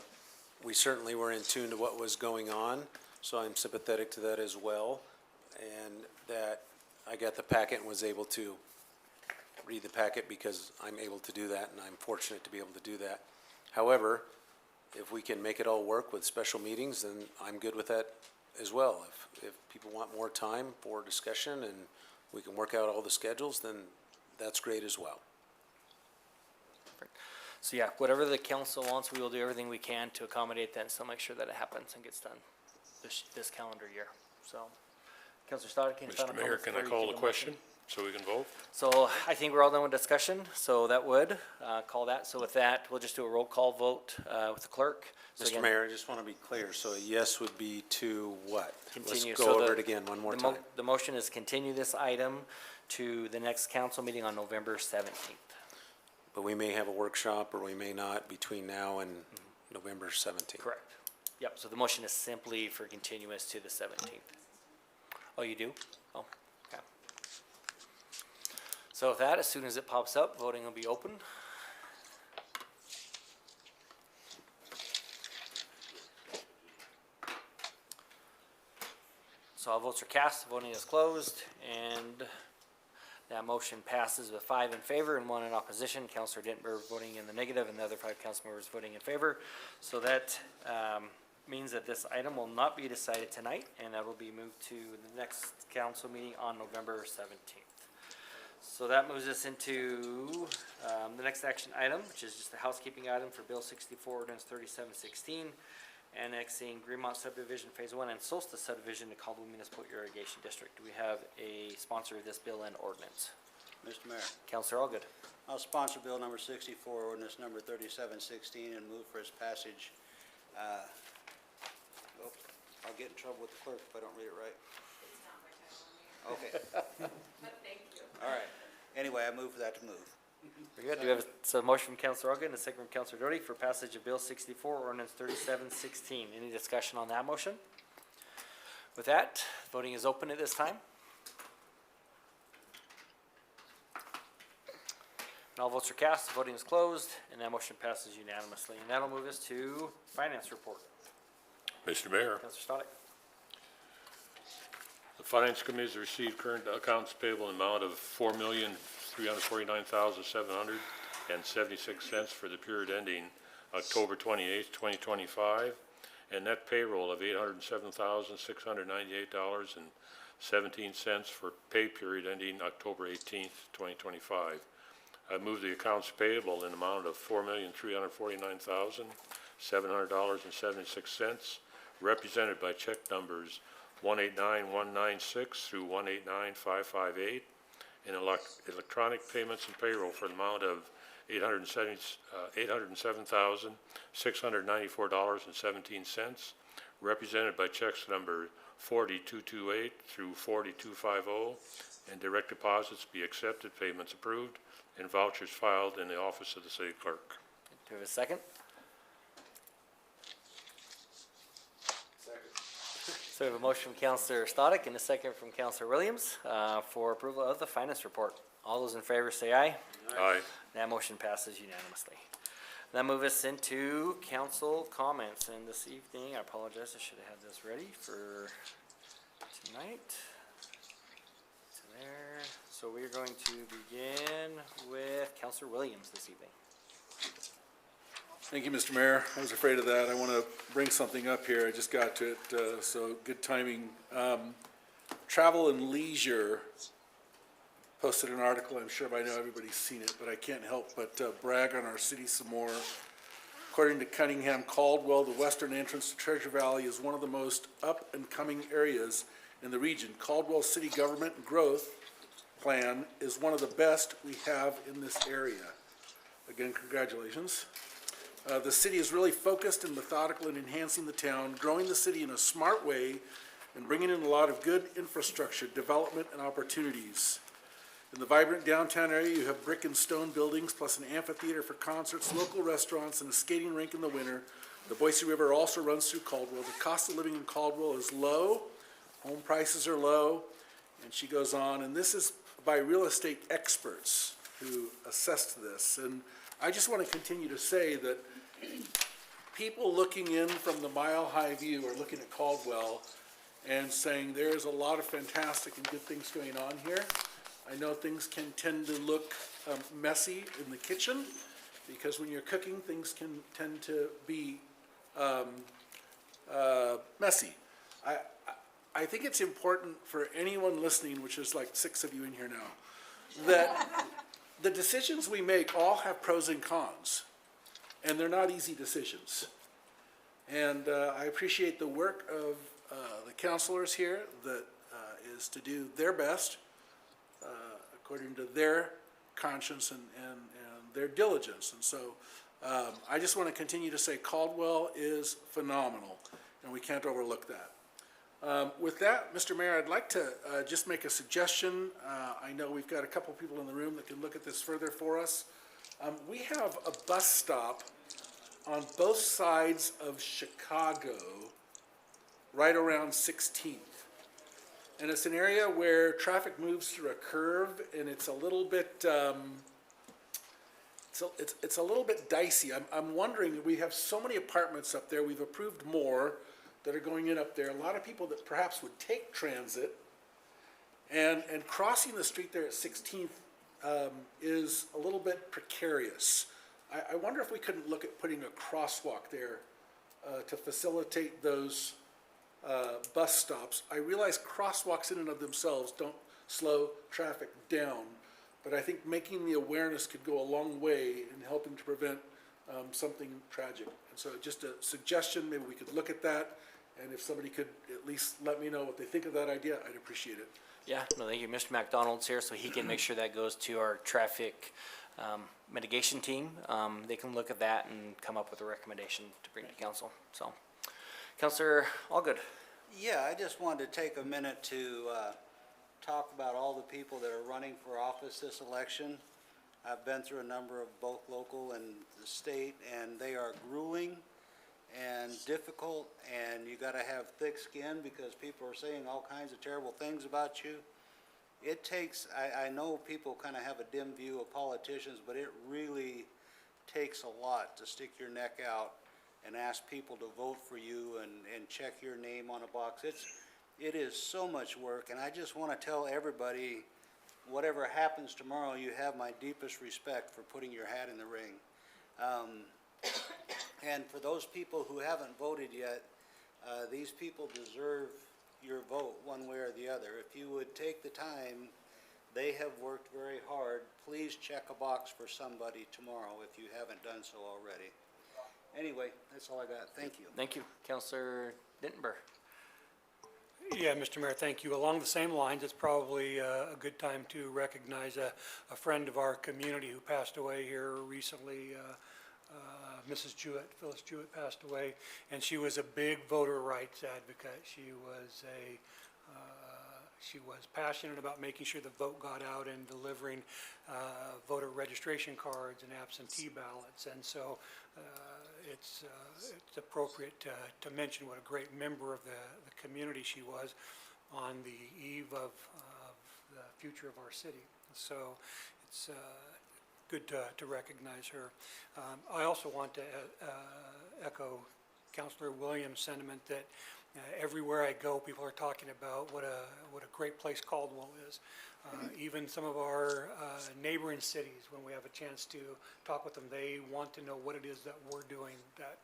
we certainly were in tune to what was going on, so I'm sympathetic to that as well. And that I got the packet and was able to read the packet because I'm able to do that, and I'm fortunate to be able to do that. However, if we can make it all work with special meetings, then I'm good with that as well. If people want more time for discussion and we can work out all the schedules, then that's great as well. So yeah, whatever the council wants, we will do everything we can to accommodate that and still make sure that it happens and gets done. this calendar year, so. Counselor Stoddard, any final Mr. Mayor, comments can I before you call take the a motion? question so we can vote? So I think we're all done with discussion, so that would call that. So with that, we'll just do a roll call vote with the clerk. So Mr. again, Mayor, I just want to be clear, so a yes would be to what? Continue. Let's So go the- over it again one more the time. The motion is continue this item to the next council meeting on November 17th. But we may have a workshop, or we may not, between now and November 17th. Correct. Yep, so the motion is simply for continuance to the 17th. Oh, you do? Oh, okay. So with that, as soon as it pops up, voting will be open. So all votes are cast, voting is closed, and that motion passes with 5 in favor and 1 in opposition. Counselor Dentberg voting in the negative, and the other 5 council members voting in favor. So that means that this item will not be decided tonight, and that will be moved to the next council meeting on November 17th. So that moves us into the next action item, which is just a housekeeping item for Bill 64, Ordinance 3716, annexing Greenmont subdivision Phase 1 and Solstice subdivision to Caldwell Municipal Irrigation District. Do we have a sponsor of this bill and ordinance? Mr. Mayor, Counselor Allgood. I'll sponsor bill number 64, ordinance number 3716, and move for its passage. I'll get in trouble with the clerk if I don't read it right. Okay. Thank you. All right. Anyway, I move for that to move. Very good. Do we have a motion from Counselor Allgood and a second from Counselor Doty for passage of Bill 64, Ordinance 3716. Any discussion on that motion? With that, voting is open at this time. And all votes are cast, voting is closed, and that motion passes unanimously. And that'll move us to finance report. Mr. Mayor, Counselor Stoddard. the Finance Committee has received current accounts payable in amount of $4,349,776 for the period ending October 28th, 2025, and net payroll of $807,698.17 for pay period ending October 18th, 2025. I move the accounts payable in amount of $4,349,700.76, represented by check numbers 189196 through 189558, and electronic payments and payroll for the amount of $807,694.17, represented by checks number 40228 through 40250, and direct deposits be accepted, payments approved, and vouchers filed in the office of the city clerk. Do we have a second? So we have a motion from Counselor Stoddard and a second from Counselor Williams for approval of the finance report. All those in favor say aye. Aye. That motion passes unanimously. That moves us into council comments, and this evening, I apologize, I should have had this ready for tonight. To there. So we are going to begin with Counselor Williams this evening. Thank you, Mr. Mayor. I was afraid of that. I want to bring something up here. I just got to it, so good timing. Travel and Leisure posted an article. I'm sure by now everybody's seen it, but I can't help but brag on our city some more. According to Cunningham Caldwell, the western entrance to Treasure Valley is one of the most up-and-coming areas in the region. Caldwell City Government and Growth Plan is one of the best we have in this area. Again, congratulations. The city is really focused and methodical in enhancing the town, growing the city in a smart way, and bringing in a lot of good infrastructure, development, and opportunities. In the vibrant downtown area, you have brick and stone buildings, plus an amphitheater for concerts, local restaurants, and a skating rink in the winter. The Boise River also runs through Caldwell. The cost of living in Caldwell is low, home prices are low, and she goes on. And this is by real estate experts who assessed this. And I just want to continue to say that people looking in from the mile-high view are looking at Caldwell and saying there's a lot of fantastic and good things going on here. I know things can tend to look messy in the kitchen, because when you're cooking, things can tend to be messy. I think it's important for anyone listening, which is like 6 of you in here now, that the decisions we make all have pros and cons, and they're not easy decisions. And I appreciate the work of the counselors here that is to do their best according to their conscience and their diligence. And so I just want to continue to say Caldwell is phenomenal, and we can't overlook that. With that, Mr. Mayor, I'd like to just make a suggestion. I know we've got a couple people in the room that can look at this further for us. We have a bus stop on both sides of Chicago, right around 16th. And it's an area where traffic moves through a curve, and it's a little bit, it's a little bit dicey. I'm wondering, we have so many apartments up there, we've approved more that are going in up there. A lot of people that perhaps would take transit, and crossing the street there at 16th is a little bit precarious. I wonder if we couldn't look at putting a crosswalk there to facilitate those bus stops. I realize crosswalks in and of themselves don't slow traffic down, but I think making the awareness could go a long way in helping to prevent something tragic. And so just a suggestion, maybe we could look at that, and if somebody could at least let me know what they think of that idea, I'd appreciate it. Yeah, no, thank you. Mr. McDonald's here, so he can make sure that goes to our traffic mitigation team. They can look at that and come up with a recommendation to bring to council. So, Councilor Allgood. Yeah, I just wanted to take a minute to talk about all the people that are running for office this election. I've been through a number of both local and the state, and they are grueling and difficult, and you gotta have thick skin because people are saying all kinds of terrible things about you. It takes, I know people kind of have a dim view of politicians, but it really takes a lot to stick your neck out and ask people to vote for you and check your name on a box. It is so much work, and I just want to tell everybody, whatever happens tomorrow, you have my deepest respect for putting your hat in the ring. And for those people who haven't voted yet, these people deserve your vote one way or the other. If you would take the time, they have worked very hard. Please check a box for somebody tomorrow if you haven't done so already. Anyway, that's all I got. Thank you. Thank you. Councilor Dittenber. Yeah, Mr. Mayor, thank you. Along the same lines, it's probably a good time to recognize a friend of our community who passed away here recently. Mrs. Jewett, Phyllis Jewett, passed away, and she was a big voter rights advocate. She was passionate about making sure the vote got out and delivering voter registration cards and absentee ballots. And so it's appropriate to mention what a great member of the community she was on the eve of the future of our city. So it's good to recognize her. I also want to echo Councilor Williams' sentiment that everywhere I go, people are talking about what a great place Caldwell is. Even some of our neighboring cities, when we have a chance to talk with them, they want to know what it is that we're doing that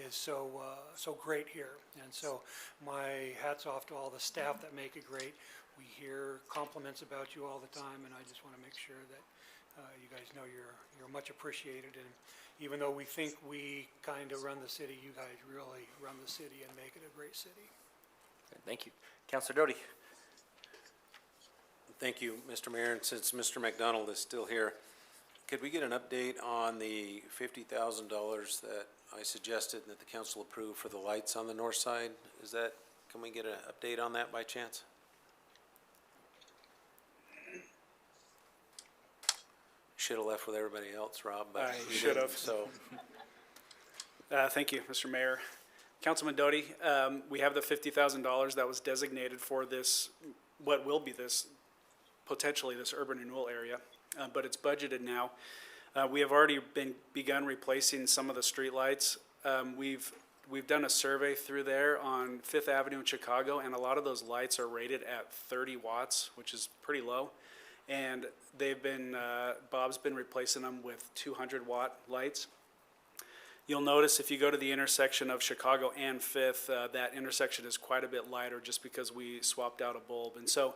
is so great here. And so my hat's off to all the staff that make it great. We hear compliments about you all the time, and I just want to make sure that you guys know you're much appreciated, and even though we think we kind of run the city, you guys really run the city and make it a great city. Thank you. Councilor Doty. Thank you, Mr. Mayor, and since Mr. McDonald is still here, could we get an update on the $50,000 that I suggested that the council approve for the lights on the north side? Can we get an update on that by chance? Should have left with everybody else, Rob, but I you should didn't, have. so. Thank you, Mr. Mayor. Councilman Doty, we have the $50,000 that was designated for this, what will be this, potentially this urban renewal area, but it's budgeted now. We have already begun replacing some of the streetlights. We've done a survey through there on Fifth Avenue in Chicago, and a lot of those lights are rated at 30 watts, which is pretty low. And Bob's been replacing them with 200-watt lights. You'll notice if you go to the intersection of Chicago and Fifth, that intersection is quite a bit lighter just because we swapped out a bulb. And so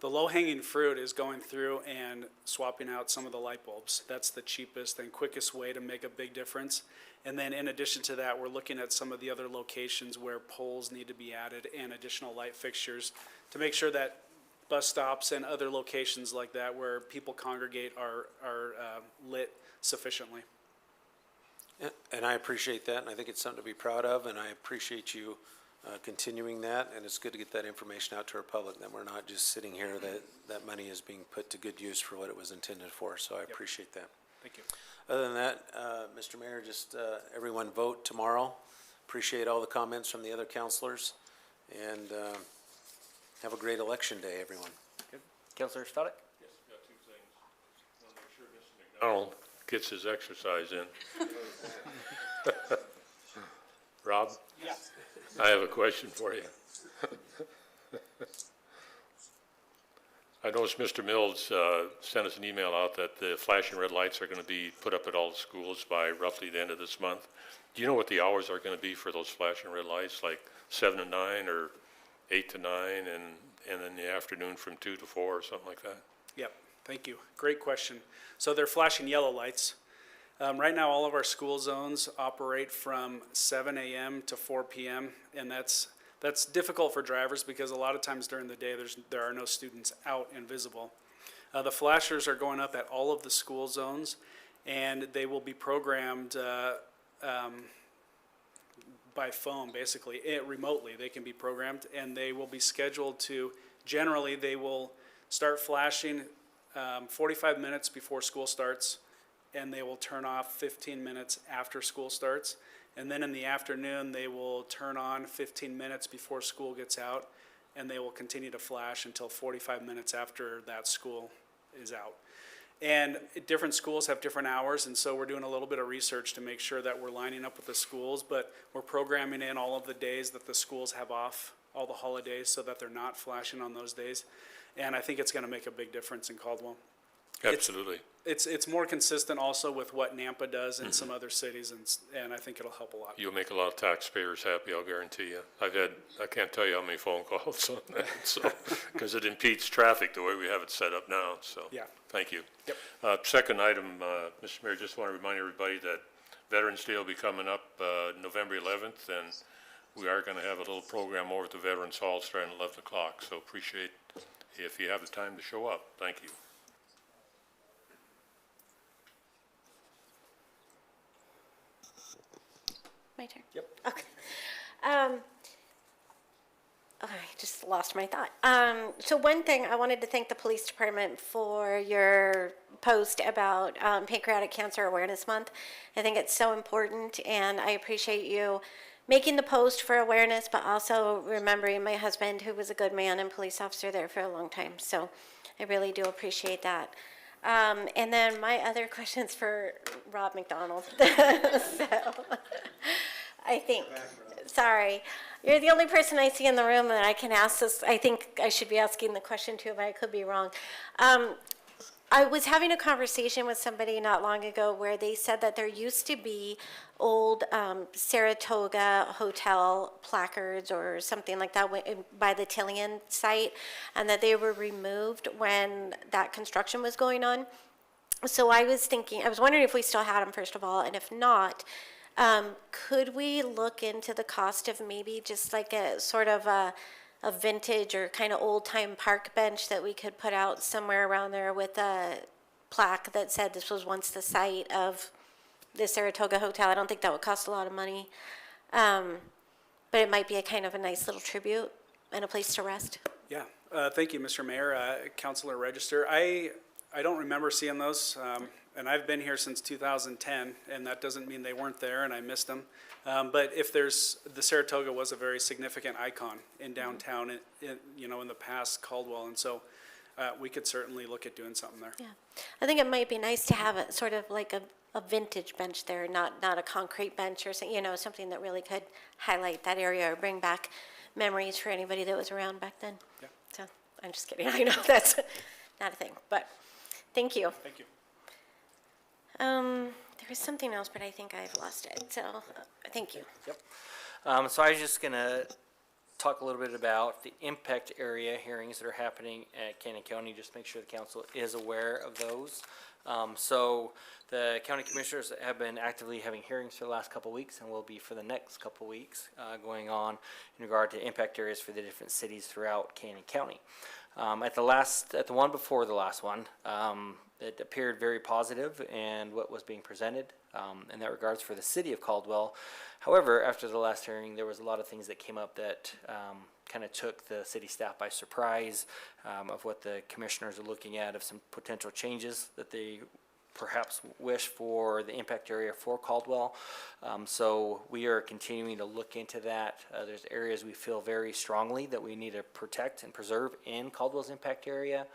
The low-hanging fruit is going through and swapping out some of the light bulbs. That's the cheapest and quickest way to make a big difference. And then in addition to that, we're looking at some of the other locations where poles need to be added and additional light fixtures to make sure that bus stops and other locations like that where people congregate are lit sufficiently. And I appreciate that, and I think it's something to be proud of, and I appreciate you continuing that, and it's good to get that information out to our public, that we're not just sitting here, that money is being put to good use for what it was intended for, so I appreciate that. Thank you. Other than that, Mr. Mayor, just everyone vote tomorrow. Appreciate all the comments from the other counselors, and have a great election day, everyone. Counselor Stoddick? Yes, got two things. Want to make sure Mr. McDonald gets his exercise in. Rob? Yes. I have a question for you. I noticed Mr. Mills sent us an email out that the flashing red lights are going to be put up at all the schools by roughly the end of this month. Do you know what the hours are going to be for those flashing red lights, like 7 to 9 or 8 to 9, and in the afternoon from 2 to 4 or something like that? Yep, thank you. Great question. So they're flashing yellow lights. Right now, all of our school zones operate from 7 a.m. to 4 p.m., and that's difficult for drivers because a lot of times during the day, there are no students out and visible. The flashers are going up at all of the school zones, and they will be programmed by phone, basically, remotely. They can be programmed, and they will be scheduled to, generally, they will start flashing 45 minutes before school starts, and they will turn off 15 minutes after school starts. And then in the afternoon, they will turn on 15 minutes before school gets out, and they will continue to flash until 45 minutes after that school is out. And different schools have different hours, and so we're doing a little bit of research to make sure that we're lining up with the schools, but we're programming in all of the days that the schools have off, all the holidays, so that they're not flashing on those days. And I think it's gonna make a big difference in Caldwell. Absolutely. It's more consistent also with what Nampa does in some other cities, and I think it'll help a lot. You'll make a lot of taxpayers happy, I'll guarantee you. I can't tell you how many phone calls on that, so, because it impedes traffic the way we have it set up now, so. Yeah. Thank you. Yep. Second item, Mr. Mayor, just want to remind everybody that Veterans Day will be coming up November 11th, and we are going to have a little program over at the Veterans Hall starting at 11 o'clock, so appreciate if you have the time to show up. Thank you. My turn? Yep. Okay. I just lost my thought. So one thing, I wanted to thank the police department for your post about Pancreatic Cancer Awareness Month. I think it's so important, and I appreciate you making the post for awareness, but also remembering my husband, who was a good man and police officer there for a long time. So I really do appreciate that. And then my other question's for Rob McDonald. So I think, sorry, you're the only person I see in the room that I can ask this. I think I should be asking the question to, but I could be wrong. I was having a conversation with somebody not long ago where they said that there used to be old Saratoga Hotel placards or something like that by the Tillian site, and that they were removed when that construction was going on. So I was wondering if we still had them, first of all, and if not, could we look into the cost of maybe just like a sort of a vintage or kind of old-time park bench that we could put out somewhere around there with a plaque that said this was once the site of the Saratoga Hotel? I don't think that would cost a lot of money, but it might be a kind of a nice little tribute and a place to rest. Yeah, thank you, Mr. Mayor, Councilor Register. I don't remember seeing those, and I've been here since 2010, and that doesn't mean they weren't there and I missed them. But if the Saratoga was a very significant icon in downtown, in the past Caldwell, and so we could certainly look at doing something there. Yeah, I think it might be nice to have a sort of like a vintage bench there, not a concrete bench or something that really could highlight that area or bring back memories for anybody that was around back then. Yeah. So I'm just kidding. I know that's not a thing, but thank you. Thank you. There was something else, but I think I've lost it. So thank you. Yep. So I was just gonna talk a little bit about the impact area hearings that are happening at Cannon County, just make sure the council is aware of those. So the county commissioners have been actively having hearings for the last couple of weeks and will be for the next couple of weeks going on in regard to impact areas for the different cities throughout Cannon County. At the one before the last one, it appeared very positive and what was being presented in that regards for the city of Caldwell. However, after the last hearing, there was a lot of things that came up that kind of took the city staff by surprise of what the commissioners are looking at, of some potential changes that they perhaps wish for the impact area for Caldwell. So we are continuing to look into that. There's areas we feel very strongly that we need to protect and preserve in Caldwell's impact area.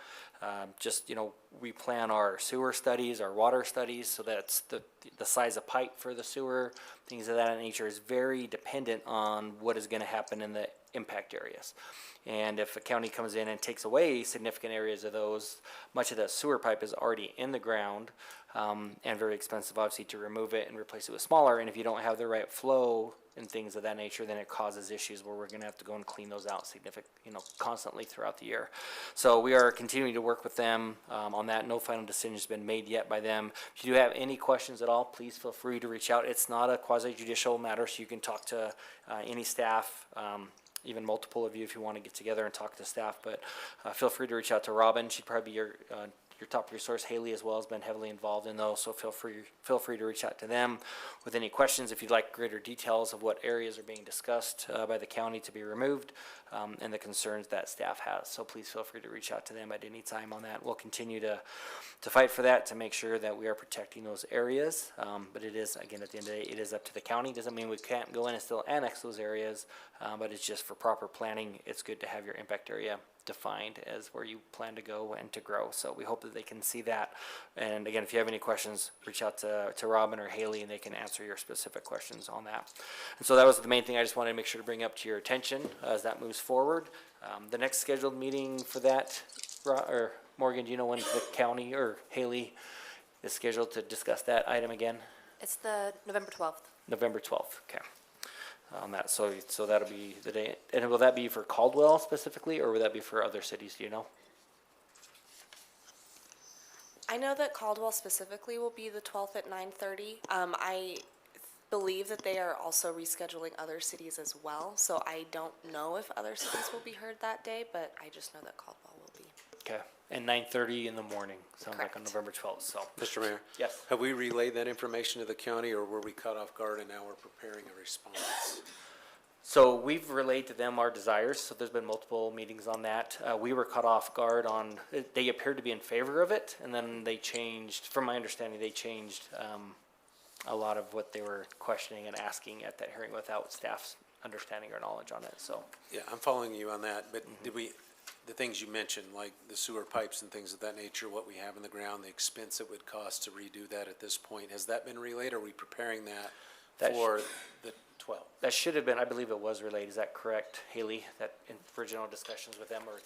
We plan our sewer studies, our water studies, so that's the size of pipe for the sewer, things of that nature is very dependent on what is going to happen in the impact areas. And if a county comes in and takes away significant areas of those, much of that sewer pipe is already in the ground, and very expensive, obviously, to remove it and replace it with smaller. And if you don't have the right flow and things of that nature, then it causes issues where we're going to have to go and clean those out constantly throughout the year. So we are continuing to work with them on that. No final decision has been made yet by them. If you do have any questions at all, please feel free to reach out. It's not a quasi-judicial matter, so you can talk to any staff, even multiple of you if you want to get together and talk to staff. But feel free to reach out to Robin. She'd probably be your top resource. Haley as well has been heavily involved in those, so feel free to reach out to them with any questions if you'd like greater details of what areas are being discussed by the county to be removed, and the concerns that staff has. So please feel free to reach out to them at any time on that. We'll continue to fight for that, to make sure that we are protecting those areas. But it is, again, at the end of the day, it is up to the county. Doesn't mean we can't go in and still annex those areas, but it's just for proper planning. It's good to have your impact area defined as where you plan to go and to grow. So we hope that they can see that. And again, if you have any questions, reach out to Robin or Haley and they can answer your specific questions on that. And so that was the main thing I just wanted to make sure to bring up to your attention as that moves forward. The next scheduled meeting for that, or Morgan, do you know when the county or Haley is scheduled to discuss that item again? It's the November 12th. November 12th, okay. On that, so that'll be the day. And will that be for Caldwell specifically, or will that be for other cities, do you know? I know that Caldwell specifically will be the 12th at 9:30. I believe that they are also rescheduling other cities as well, so I don't know if other cities will be heard that day, but I just know that Caldwell will be. Okay, and 9:30 in the morning, sounds like on Correct. November 12th, so. Mr. Mayor? Yes. Have we relayed that information to the county, or were we caught off guard and now we're preparing a response? So we've relayed to them our desires, so there's been multiple meetings on that. We were caught off guard on, they appeared to be in favor of it, and then they changed, from my understanding, they changed a lot of what they were questioning and asking at that hearing without staff's understanding or knowledge on it, so. Yeah, I'm following you on that, but the things you mentioned, like the sewer pipes and things of that nature, what we have in the ground, the expense it would cost to redo that at this point, has that been relayed? Are we preparing that for the 12th? That should have been, I believe it was relayed, is that correct, Haley? That in original discussions with them or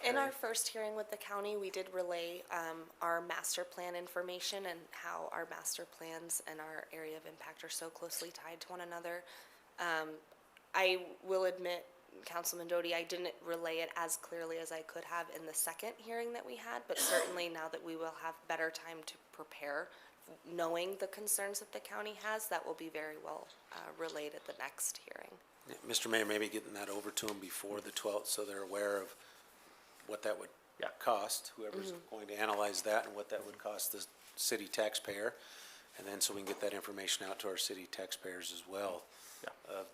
In our first hearing with the county, we did relay our master plan information and how our master plans and our area of impact are so closely tied to one another. I will admit, Councilman Doty, I didn't relay it as clearly as I could have in the second hearing that we had, but certainly now that we will have better time to prepare, knowing the concerns that the county has, that will be very well relayed at the next hearing. Yeah, Mr. Mayor, maybe getting that over to them before the 12th so they're aware of what that would cost, whoever's going to analyze that, and what that would cost the city taxpayer. And then so we can get that information out to our city taxpayers as well. Of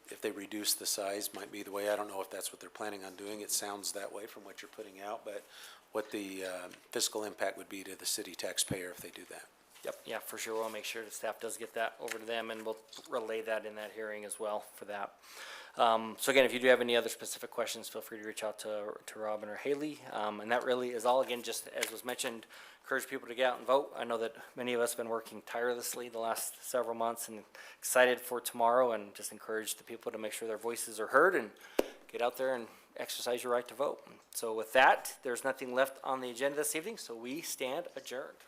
if they reduce the size might be the way. I don't know if that's what they're planning on doing. It sounds that way from what you're putting out, but what the fiscal impact would be to the city taxpayer if they do that. Yep, yeah, for sure. We'll make sure the staff does get that over to them, and we'll relay that in that hearing as well for that. So again, if you do have any other specific questions, feel free to reach out to Robin or Haley. And that really is all. Again, just as was mentioned, encourage people to get out and vote. I know that many of us have been working tirelessly the last several months and excited for tomorrow, and just encourage the people to make sure their voices are heard and get out there and exercise your right to vote. So with that, there's nothing left on the agenda this evening, so we stand adjourned.